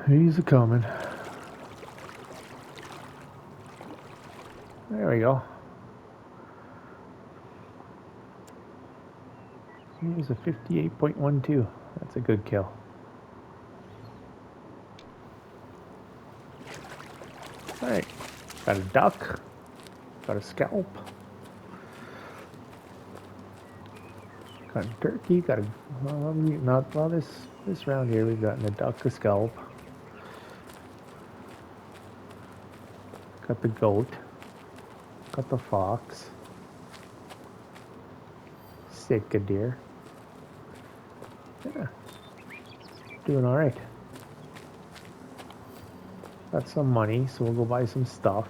He's a coming. There we go. He's a 58.12. That's a good kill. Alright. Got a duck. Got a scalp. Got a turkey. Got a well, this round here we've gotten a duck, a scalp. Got the goat. Got the fox. Sitka deer. Yeah. Doing alright. Got some money, so we'll go buy some stuff.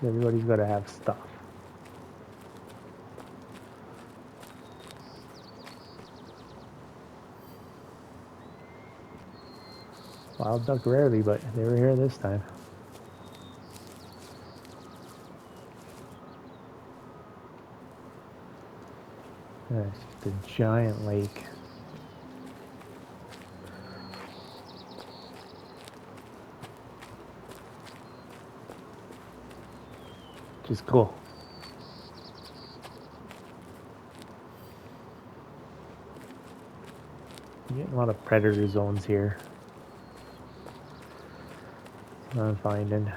Everybody's got to have stuff. Wild duck rarely, but they were here this time. Yeah, it's just a giant lake. Which is cool. You're getting a lot of predator zones here. That's what I'm finding.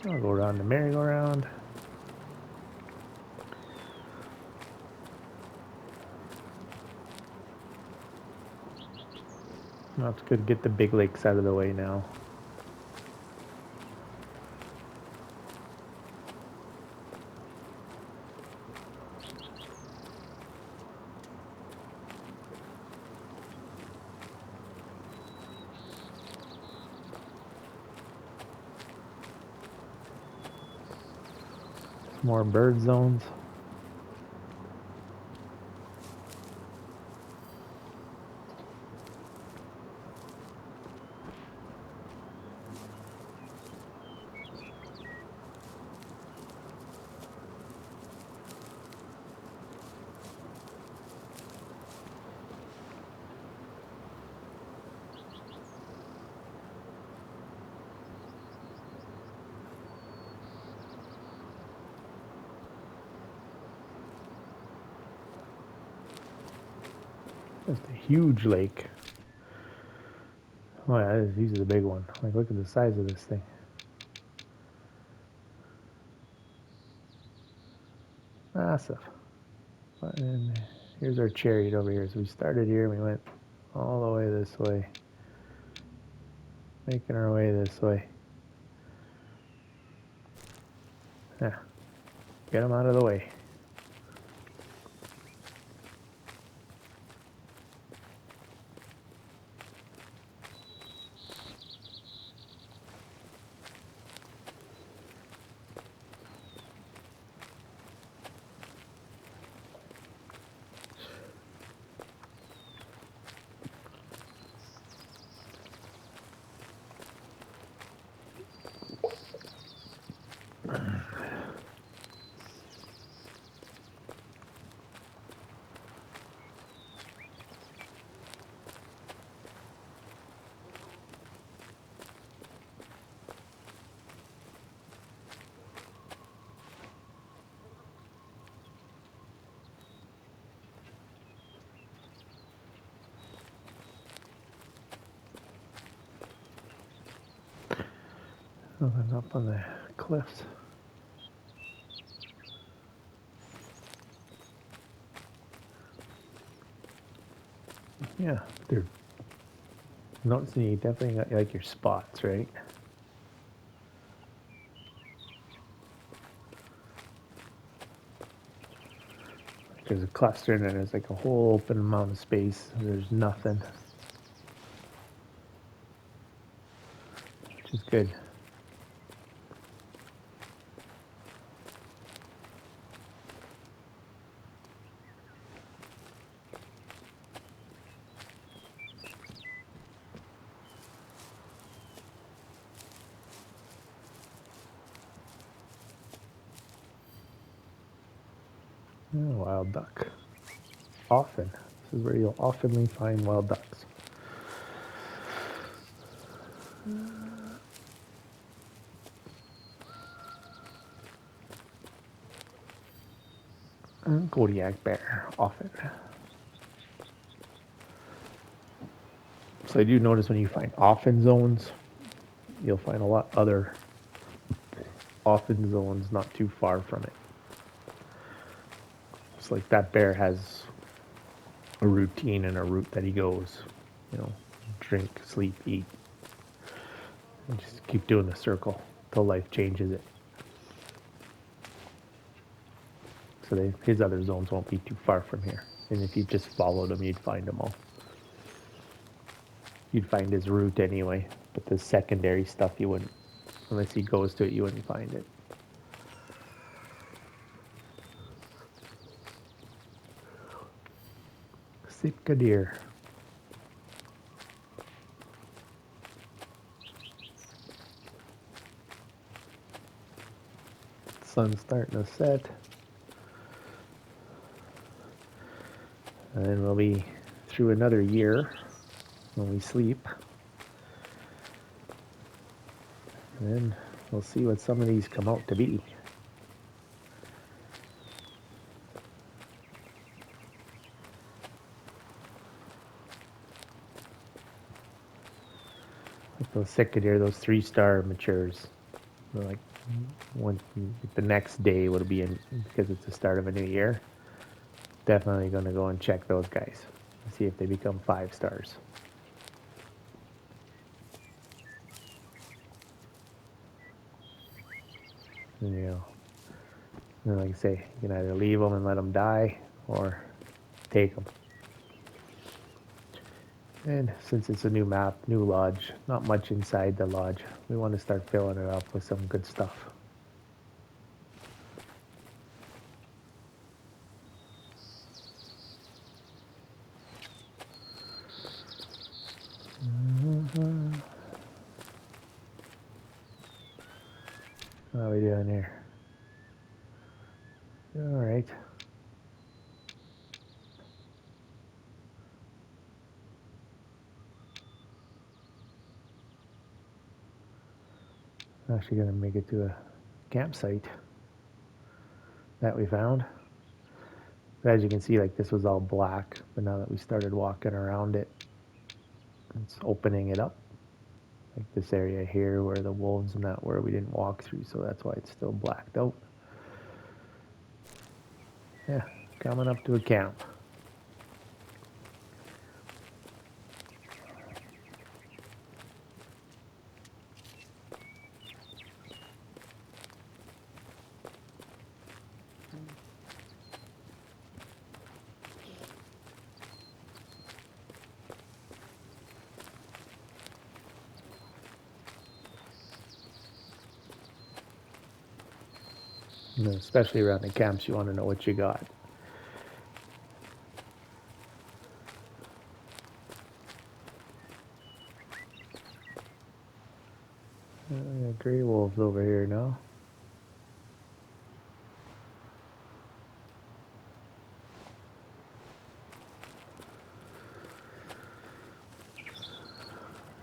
I'll go around the merry-go-round. Well, it's good to get the big lakes out of the way now. More bird zones. That's a huge lake. Oh yeah, these are the big one. Like, look at the size of this thing. Massive. And here's our chariot over here. So we started here, we went all the way this way. Making our way this way. Yeah. Get them out of the way. Nothing up on the cliffs. Yeah, they're noticing you definitely got like your spots, right? there's a cluster and then there's like a whole open amount of space. There's nothing, which is good. Wild duck. Often. This is where you'll oftenly find wild ducks. And Kodiak bear, often. So I do notice when you find often zones, you'll find a lot other often zones not too far from it. It's like that bear has a routine and a route that he goes, you know, drink, sleep, eat, and just keep doing the circle till life changes it. So his other zones won't be too far from here. And if you just followed him, you'd find them all. You'd find his route anyway, but the secondary stuff you wouldn't. Unless he goes to it, you wouldn't find it. Sitka deer. Sun's starting to set. And then we'll be through another year when we sleep. And then we'll see what some of these come out to be. Like those Sitka deer, those 3-star matures. They're like the next day would be in, because it's the start of a new year. Definitely going to go and check those guys and see if they become 5 stars. You know, like I say, you can either leave them and let them die or take them. And since it's a new map, new lodge, not much inside the lodge, we want to start filling it up with some good stuff. How are we doing here? All right. Actually going to make it to a campsite that we found. As you can see, like this was all black, but now that we started walking around it, it's opening it up. Like this area here where the wolves and that where we didn't walk through, so that's why it's still blacked out. Yeah, coming up to a camp. And especially around the camps, you want to know what you got. Gray wolves over here now.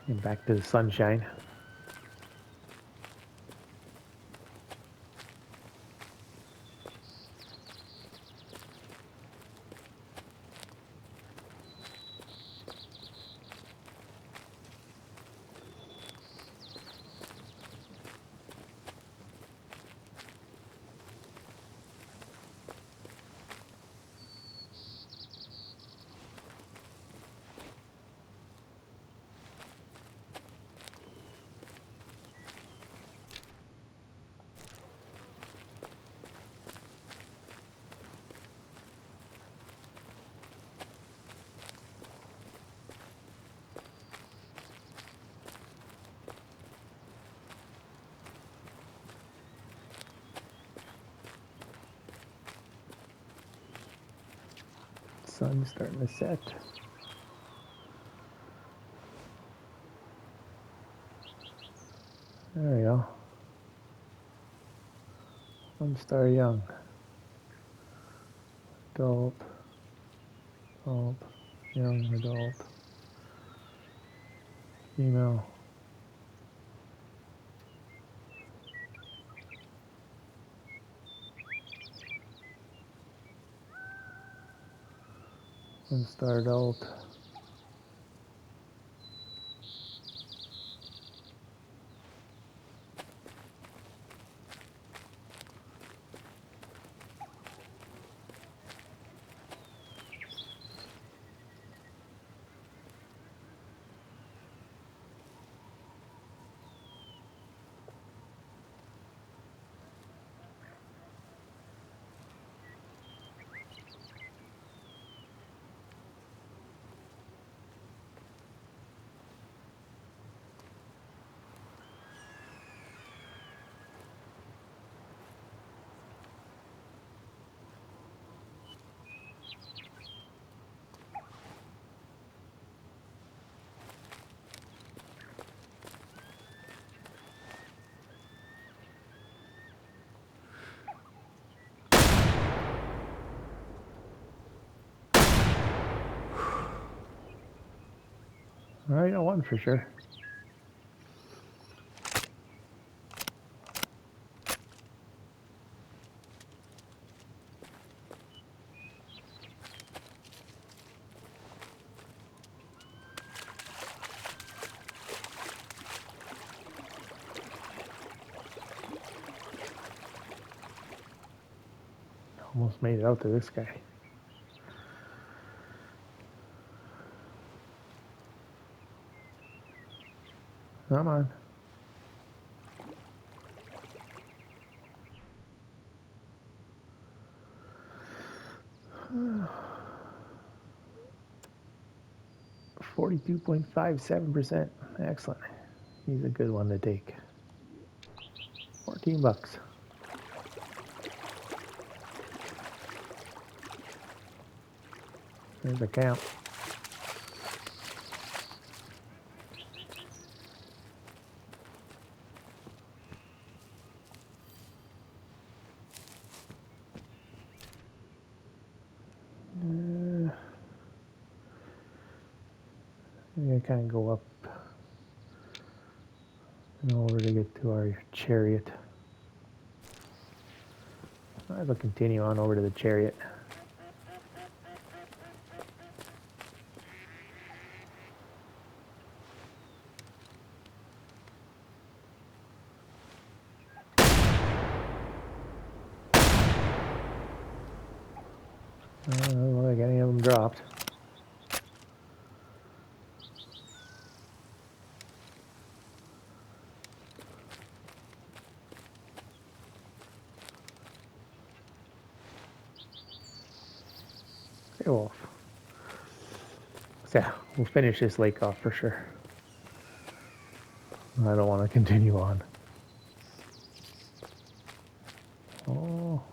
And back to the sunshine. Sun's starting to set. There we go. One star young. Adult. Adult. Young adult. Female. One star adult. I got one for sure. Almost made it out to this guy. Come on. $42.57%. Excellent. He's a good one to take. $14. There's a camp. I'm going to kind of go up and over to get to our chariot. I will continue on over to the chariot. I don't look like any of them dropped. Hey, wolf. So, yeah, we'll finish this lake off for sure. I don't want to continue on. Oh.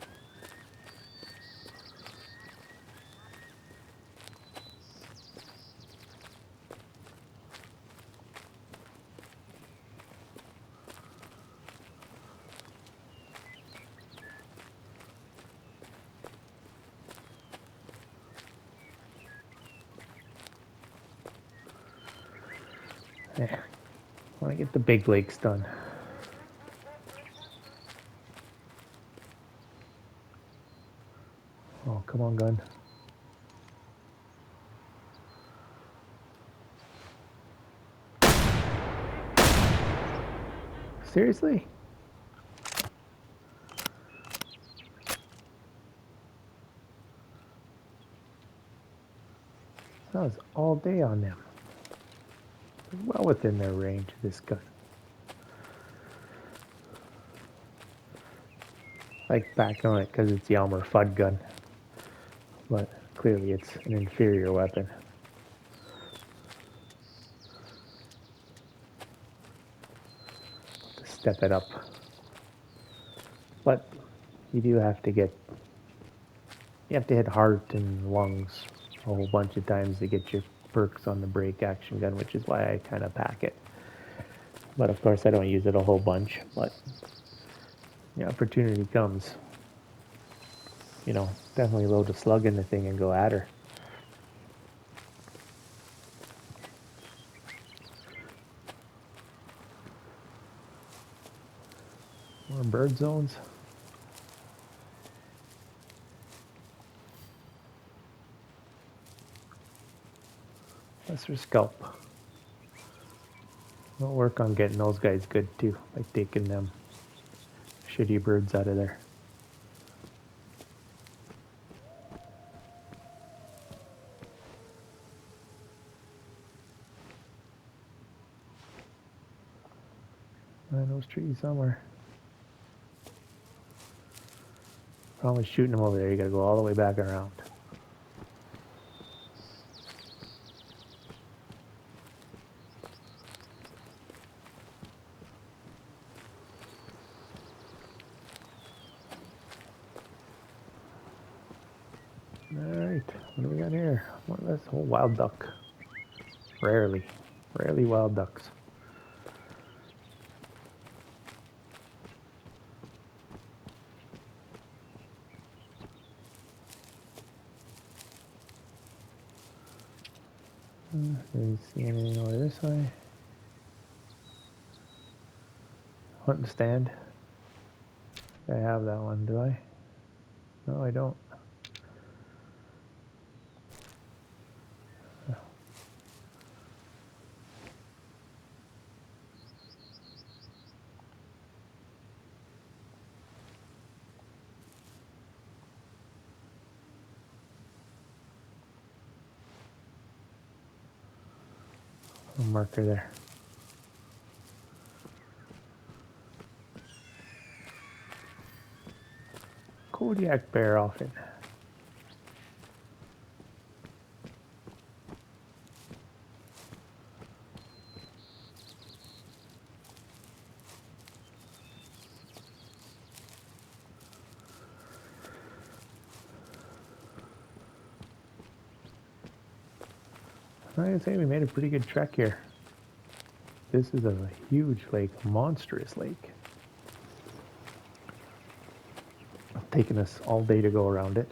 Yeah, I want to get the big lakes done. Oh, come on, gun. Seriously? That was all day on them. Well within their range of this gun. Like back on it because it's Yamaha FUD gun. But clearly it's an inferior weapon. To step it up. But you do have to get, you have to hit heart and lungs a whole bunch of times to get your perks on the brake action gun, which is why I kind of pack it. But of course I don't use it a whole bunch, but the opportunity comes. You know, definitely load a slug in the thing and go at her. More bird zones. That's for Scaup. We'll work on getting those guys good too, by taking them shitty birds out of there. Find those trees somewhere. Probably shooting them over there. You gotta go all the way back around. Alright, what do we got here? What, that's a whole wild duck. Rarely wild ducks. Do you see anything over this way? Hunting stand. I have that one, do I? No, I don't. A marker there. Kodiak bear often. I'd say we made a pretty good trek here. This is a huge lake, a monstrous lake. It's taken us all day to go around it.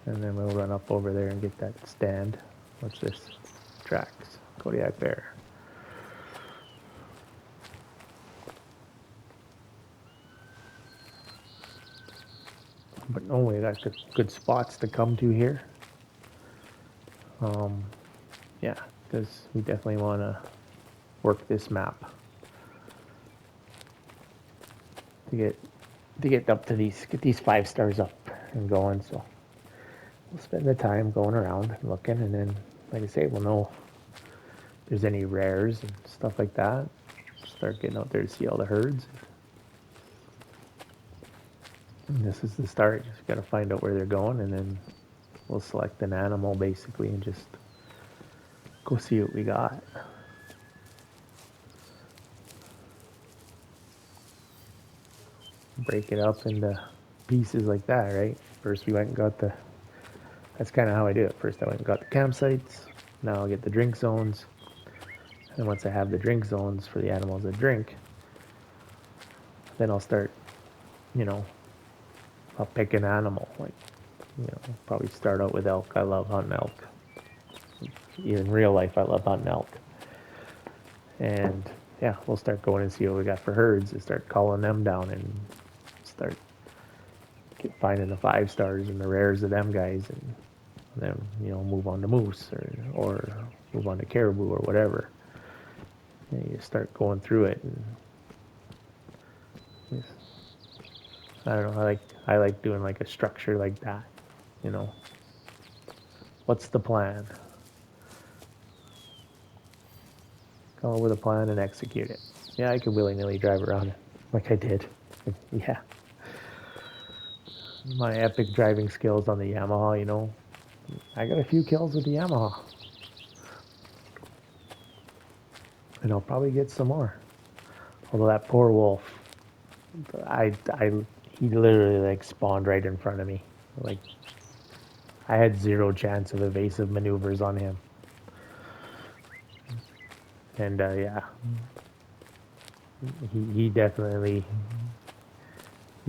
And then we'll run up over there and get that stand. What's this? Tracks. Kodiak bear. But no, we got good spots to come to here. Yeah, because we definitely want to work this map to get up to get these 5 stars up and going. So we'll spend the time going around and looking, and then, like I say, we'll know if there's any rares and stuff like that. Start getting out there to see all the herds. And this is the start. Just got to find out where they're going, and then we'll select an animal basically and just go see what we got. Break it up into pieces like that, right? First we went and got that's kind of how I do it. First I went and got the campsites. Now I'll get the drink zones. And once I have the drink zones for the animals that drink, then I'll start, I'll pick an animal. Like, probably start out with elk. I love hunting elk. Even real life, I love hunting elk. And yeah, we'll start going and see what we got for herds and start calling them down and start finding the 5 stars and the rares of them guys, and then move on to moose or move on to caribou or whatever. And you start going through it, and I don't know. I like doing like a structure like that. What's the plan? Come up with a plan and execute it. Yeah, I could willy-nilly drive around it like I did. Yeah. My epic driving skills on the Yamaha, I got a few kills with the Yamaha. And I'll probably get some more. Although that poor wolf, he literally like spawned right in front of me. Like, I had zero chance of evasive maneuvers on him. And yeah, he definitely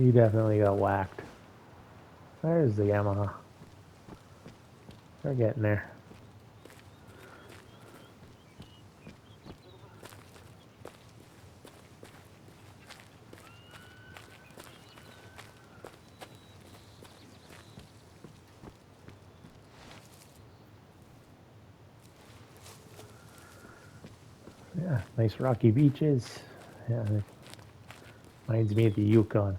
got whacked. There's the Yamaha. They're getting there. Yeah, nice rocky beaches. Yeah, it reminds me of the Yukon.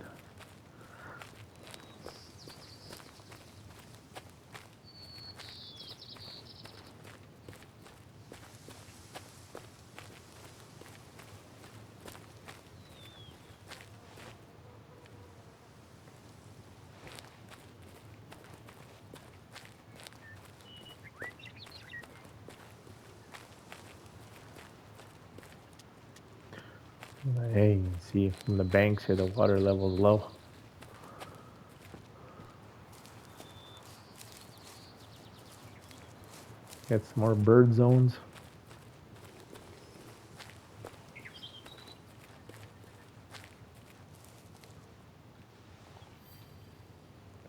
Hey, you can see from the banks here the water level's low. Got some more bird zones.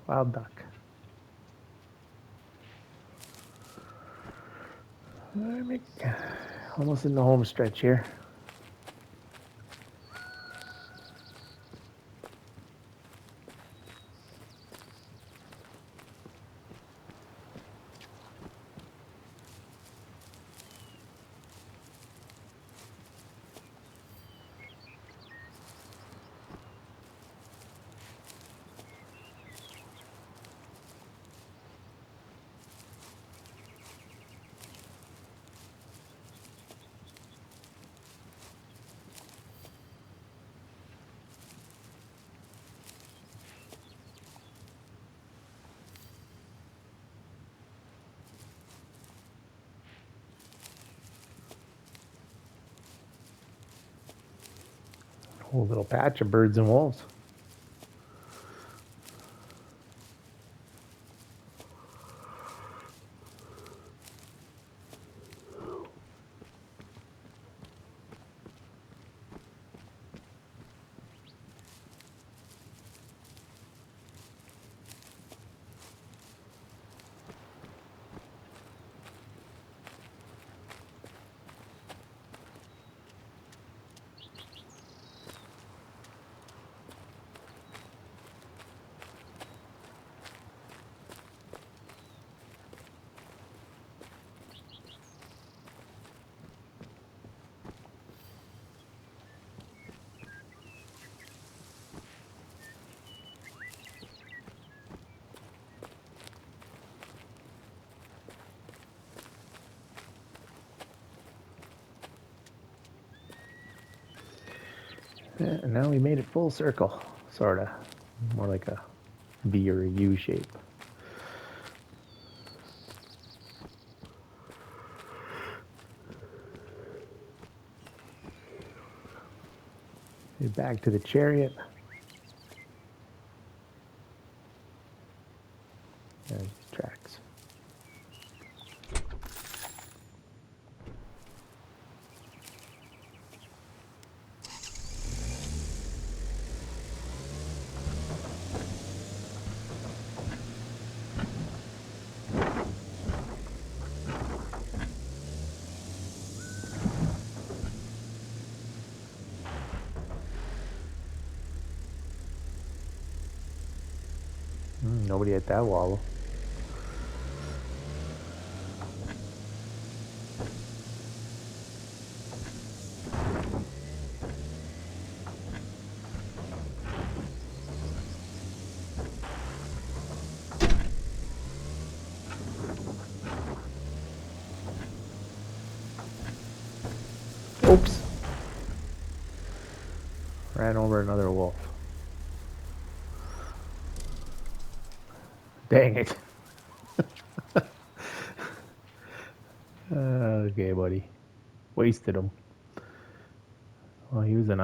Wild duck. Almost in the home stretch here. Whole little patch of birds and wolves. Yeah, and now we made it full circle, sorta. More like a V or a U shape. Head back to the chariot. There's the tracks. Nobody at that wallow. Oops. Ran over another wolf. Dang it. Okay, buddy. Wasted him. Well, he was an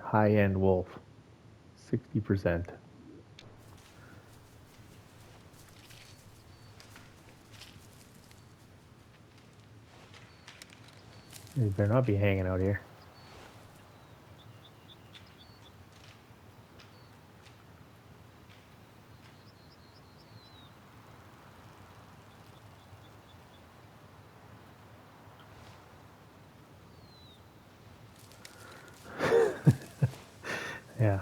high-end wolf. 60%. They better not be hanging out here. Yeah,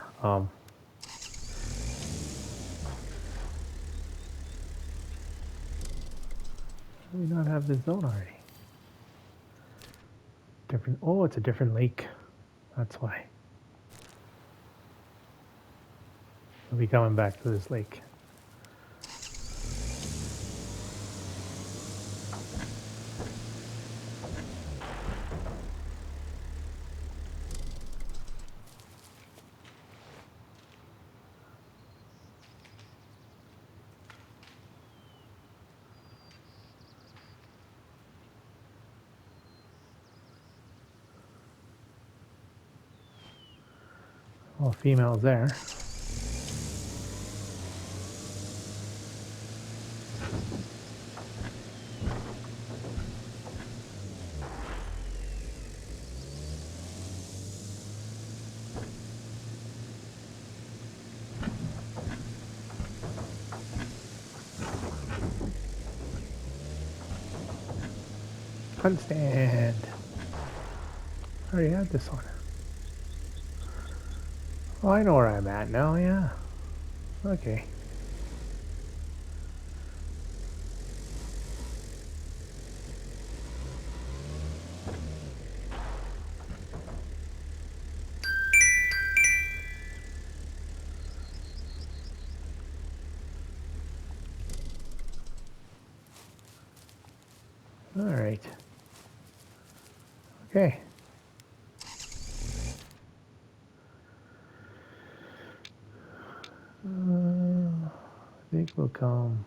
do we not have this zone already? Different, oh, it's a different lake. That's why. We'll be coming back to this lake. All females there. Hunt stand. I already had this one. Oh, I know where I'm at now, yeah. Okay. All right. Okay. I think we'll come.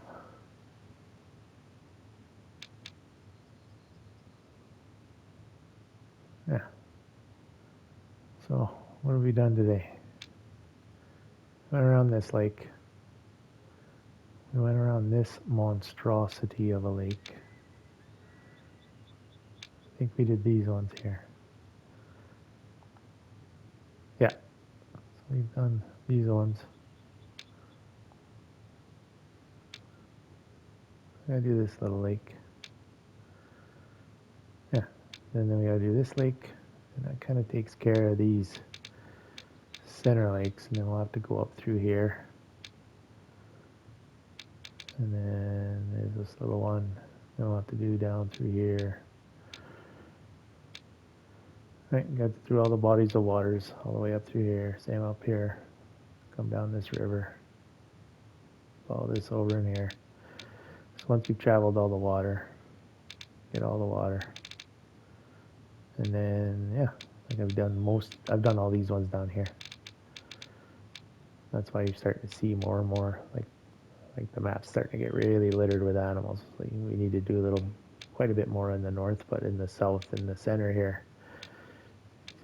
Yeah. So, what have we done today? Went around this lake. We went around this monstrosity of a lake. I think we did these ones here. Yeah. So we've done these ones. I gotta do this little lake. Yeah. And then we gotta do this lake. And that kind of takes care of these center lakes. And then we'll have to go up through here. And then there's this little one. Then we'll have to do down through here. Right, got through all the bodies of waters all the way up through here. Same up here. Come down this river. Follow this over in here. So once you've traveled all the water, get all the water. And then, yeah, like I've done all these ones down here. That's why you're starting to see more and more, like the map's starting to get really littered with animals. Like we need to do quite a bit more in the north, but in the south and the center here,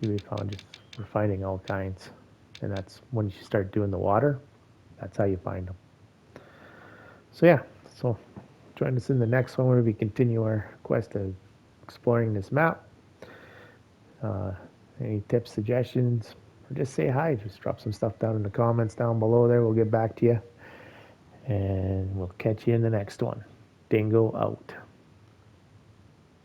see, we're finding all kinds. And that's when you start doing the water, that's how you find them. So yeah, so join us in the next one where we continue our quest of exploring this map. Any tips, suggestions, or just say hi. Just drop some stuff down in the comments down below there. We'll get back to you. And we'll catch you in the next one. Dingo out.